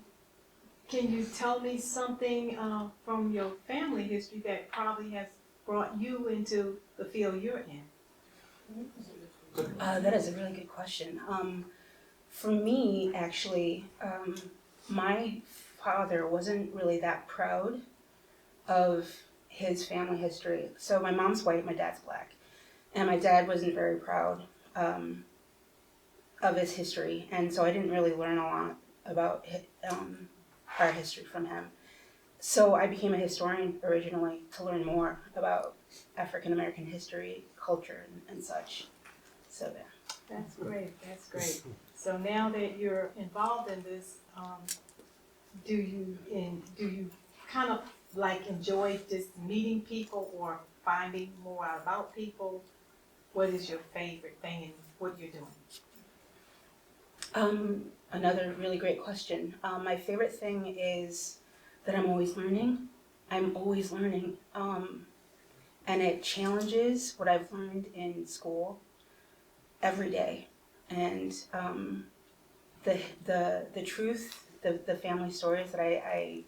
can you tell me something from your family history that probably has brought you into the field you're in? That is a really good question. For me, actually, my father wasn't really that proud of his family history. So my mom's white, my dad's black, and my dad wasn't very proud of his history, and so I didn't really learn a lot about our history from him. So I became a historian originally to learn more about African American history, culture, and such. So yeah. That's great, that's great. So now that you're involved in this, do you kind of like enjoy just meeting people or finding more out about people? What is your favorite thing in what you're doing? Another really great question. My favorite thing is that I'm always learning. I'm always learning. And it challenges what I've learned in school every day. And the truth, the family stories that I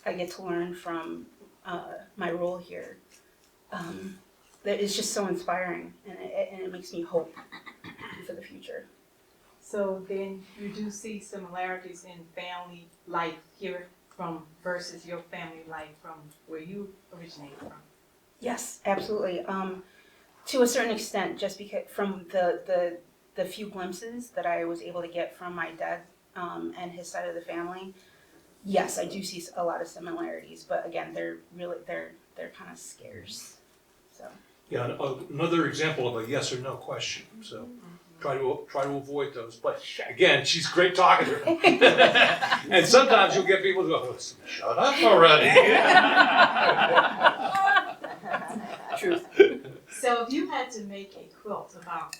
get to learn from my role here, that is just so inspiring, and it makes me hope for the future. So then you do see similarities in family life here versus your family life from where you originated from? Yes, absolutely. To a certain extent, just because from the few glimpses that I was able to get from my dad and his side of the family, yes, I do see a lot of similarities. But again, they're kind of scarce. So. Yeah, another example of a yes or no question. So try to avoid those. But again, she's great talking to her. And sometimes you'll get people who go, "Shut up already." Truth. So if you had to make a quilt about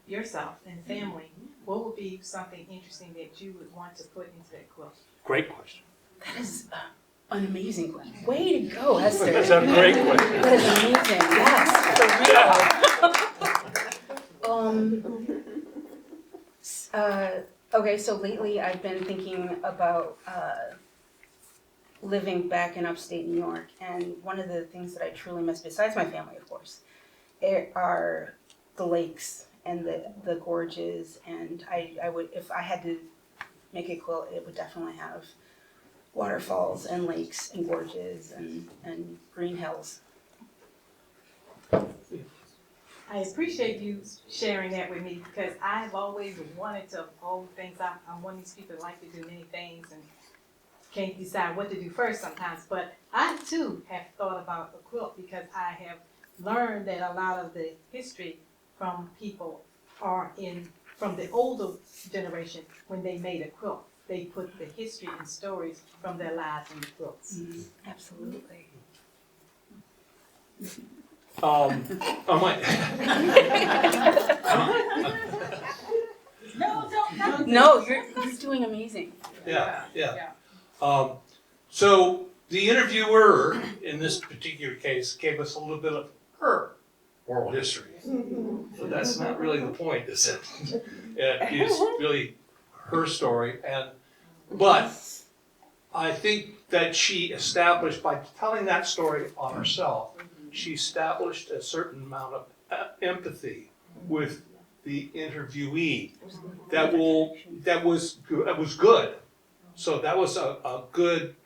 yourself and family, what would be something interesting that you would want to put into that quilt? Great question. That is an amazing question. Way to go, Esther. That's a great question. That is amazing. Yes, for real. Okay, so lately I've been thinking about living back in upstate New York, and one of the things that I truly miss, besides my family, of course, are the lakes and the gorges. And I would, if I had to make a quilt, it would definitely have waterfalls and lakes and gorges and green hills. I appreciate you sharing that with me because I've always wanted to hold things up. I'm one of these people that like to do many things and can't decide what to do first sometimes. But I too have thought about a quilt because I have learned that a lot of the history from people are from the older generation when they made a quilt. They put the history and stories from their lives in the quilts. Absolutely. I might. No, you're doing amazing. Yeah. So the interviewer in this particular case gave us a little bit of her oral history. But that's not really the point, is it? It is really her story, but I think that she established, by telling that story on herself, she established a certain amount of empathy with the interviewee that was good. So that was a good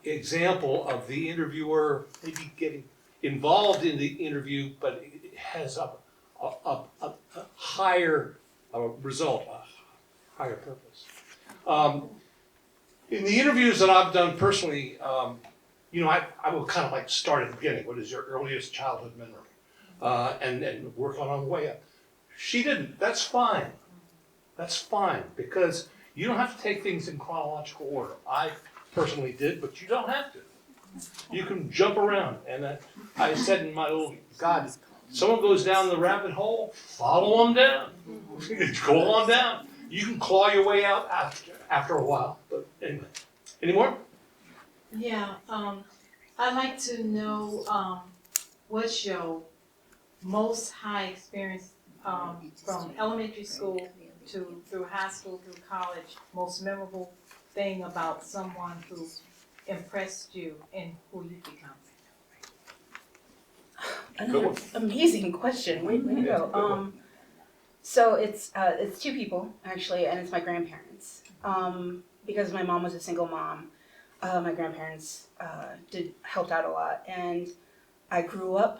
example of the interviewer maybe getting involved in the interview, but it has a higher result, a higher purpose. In the interviews that I've done personally, I will kind of like start at the beginning. What is your earliest childhood memory? And work on the way up. She didn't. That's fine. That's fine, because you don't have to take things in chronological order. I personally did, but you don't have to. You can jump around. And I said in my little guide, someone goes down the rabbit hole, follow them down. Go on down. You can claw your way out after a while. But anyway, any more? Yeah, I'd like to know what's your most high experience from elementary school through high school, through college, most memorable thing about someone who impressed you and who you've become? Another amazing question. Way to go. So it's two people actually, and it's my grandparents. Because my mom was a single mom, my grandparents helped out a lot, and I grew up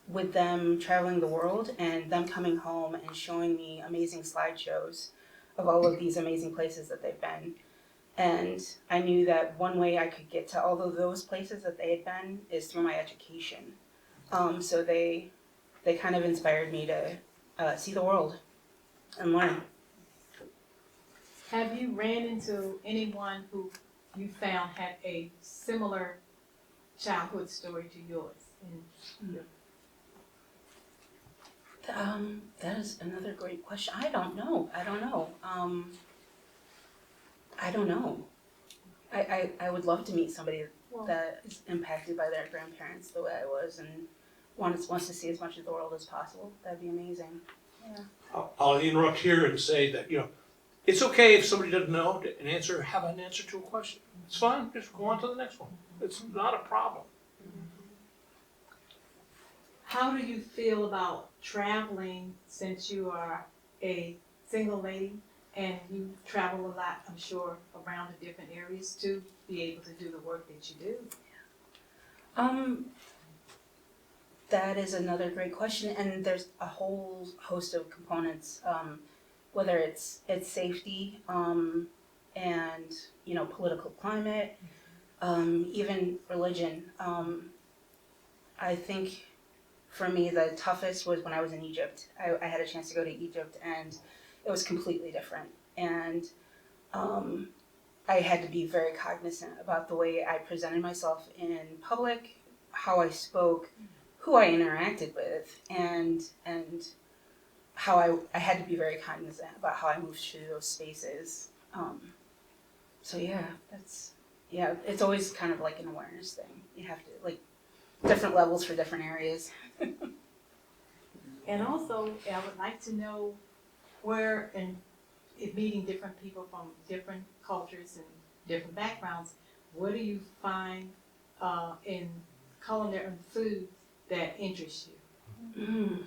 with them traveling the world and them coming home and showing me amazing slideshows of all of these amazing places that they've been. And I knew that one way I could get to all of those places that they had been is through my education. So they kind of inspired me to see the world and learn. Have you ran into anyone who you found had a similar childhood story to yours? That is another great question. I don't know. I would love to meet somebody that is impacted by their grandparents the way I was and wants to see as much of the world as possible. That'd be amazing. Yeah. I'll interrupt here and say that, it's okay if somebody doesn't know have an answer to a question. It's fine, just go on to the next one. It's not a problem. How do you feel about traveling since you are a single lady and you travel a lot, I'm sure, around the different areas to be able to do the work that you do? That is another great question, and there's a whole host of components, whether it's safety, and political climate, even religion. I think for me the toughest was when I was in Egypt. I had a chance to go to Egypt, and it was completely different. And I had to be very cognizant about the way I presented myself in public, how I spoke, who I interacted with, and how I had to be very cognizant about how I moved through those spaces. So it's always kind of like an awareness thing. You have to different levels for different areas. And also, I would like to know where, in meeting different people from different cultures and different backgrounds, what do you find in culinary and food that interests you?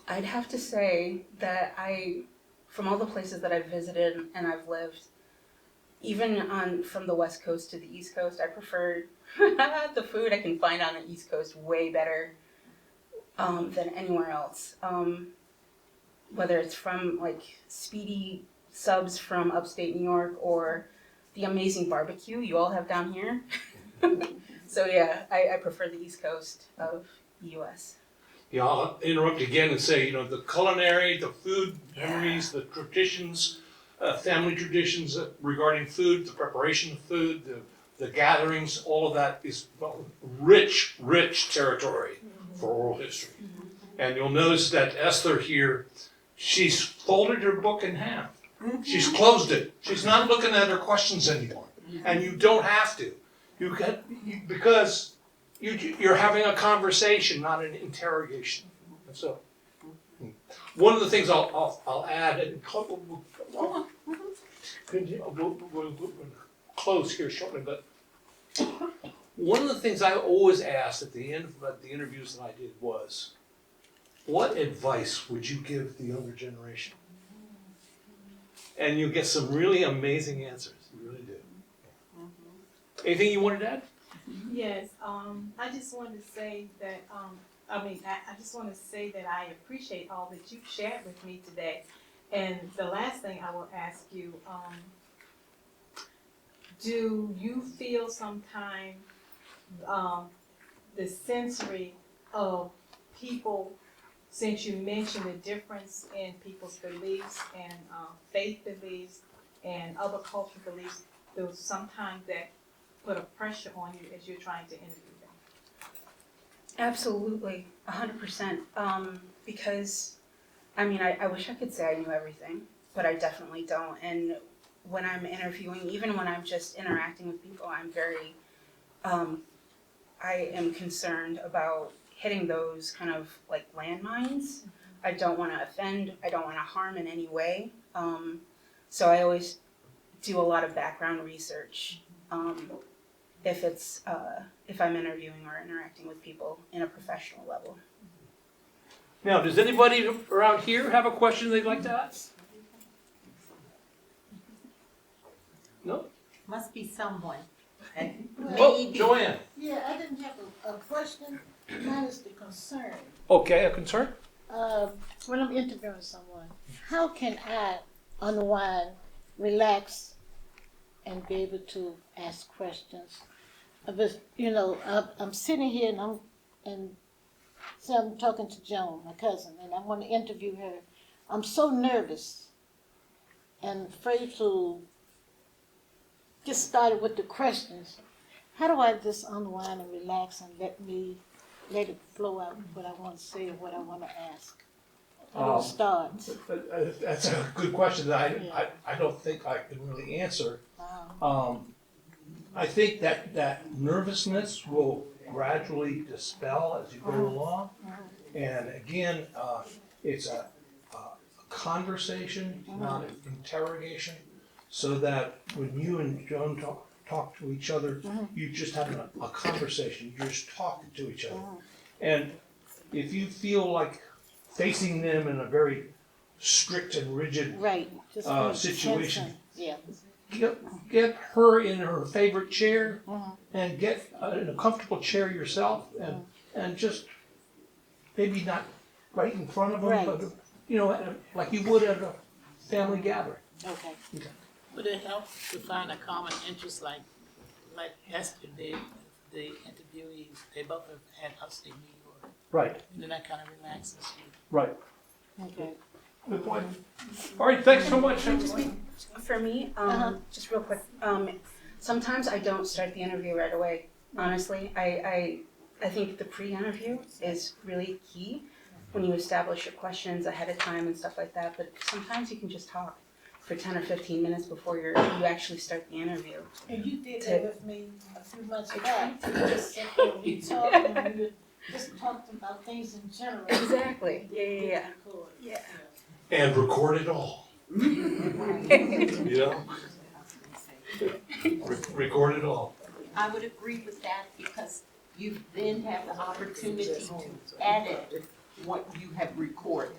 I'd have to say that from all the places that I've visited and I've lived, even from the West Coast to the East Coast, I prefer the food I can find on the East Coast way better than anywhere else. Whether it's from speedy subs from upstate New York or the amazing barbecue you all have down here. So I prefer the East Coast of the U.S. Yeah, I'll interrupt again and say, the culinary, the food memories, the traditions, family traditions regarding food, the preparation of food, the gatherings, all of that is rich territory for oral history. And you'll notice that Esther here, she's folded her book in half. She's closed it. She's not looking at her questions anymore. And you don't have to. Because you're having a conversation, not an interrogation. So, one of the things I'll add, and we'll close here shortly, but one of the things I always asked at the end of the interviews that I did was, what advice would you give the younger generation? And you get some really amazing answers. You really do. Anything you wanted to add? Yes, I just wanted to say that, I just want to say that I appreciate all that you've shared with me today. And the last thing I will ask you, do you feel sometime the sensory of people, since you mentioned the difference in people's beliefs and faith beliefs and other cultural beliefs, there's sometimes that put a pressure on you as you're trying to interview them? Absolutely, 100%. Because, I wish I could say I knew everything, but I definitely don't. And when I'm interviewing, even when I'm just interacting with people, I'm very, I am concerned about hitting those kind of landmines. I don't want to offend, I don't want to harm in any way. So I always do a lot of background research. If I'm interviewing or interacting with people in a professional level. Now, does anybody around here have a question they'd like to ask? Must be someone. Oh, Joanne. Yeah, I didn't have a question, mine is the concern. Okay, a concern? When I'm interviewing someone, how can I unwind, relax, and be able to ask questions? But, you know, I'm sitting here and so I'm talking to Joan, my cousin, and I want to interview her. I'm so nervous and afraid to get started with the questions. How do I just unwind and relax and let it flow out what I want to say or what I want to ask? How do I start? That's a good question that I don't think I can really answer. I think that nervousness will gradually dispel as you go along. And again, it's a conversation, not an interrogation, so that when you and Joan talk to each other, you just have a conversation, you're just talking to each other. And if you feel like facing them in a very strict and rigid situation, get her in her favorite chair and get in a comfortable chair yourself and just maybe not right in front of them, but you know, like you would at a family gathering. Okay. Would it help to find a common interest like Esther did, the interviewees, they both have had upstate New York. Right. And then that kind of relaxes you. Right. Okay. Good point. All right, thanks so much. For me, just real quick, sometimes I don't start the interview right away. Honestly, I think the pre-interview is really key when you establish your questions ahead of time and stuff like that. But sometimes you can just talk for 10 or 15 minutes before you actually start the interview. And you did that with me a few months back. You just sat there and we talked and we just talked about things in general. Exactly. Yeah. And record it all. You know? Record it all. I would agree with that because you then have the opportunity to edit what you have recorded.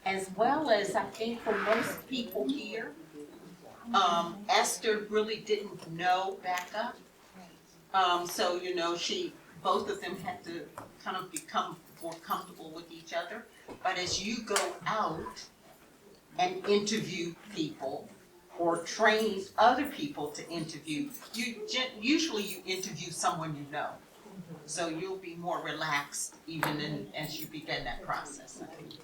As well as I think for most people here, Esther really didn't know backup. So, you know, both of them had to kind of become more comfortable with each other. But as you go out and interview people or train other people to interview, usually you interview someone you know. So you'll be more relaxed even as you begin that process, I think.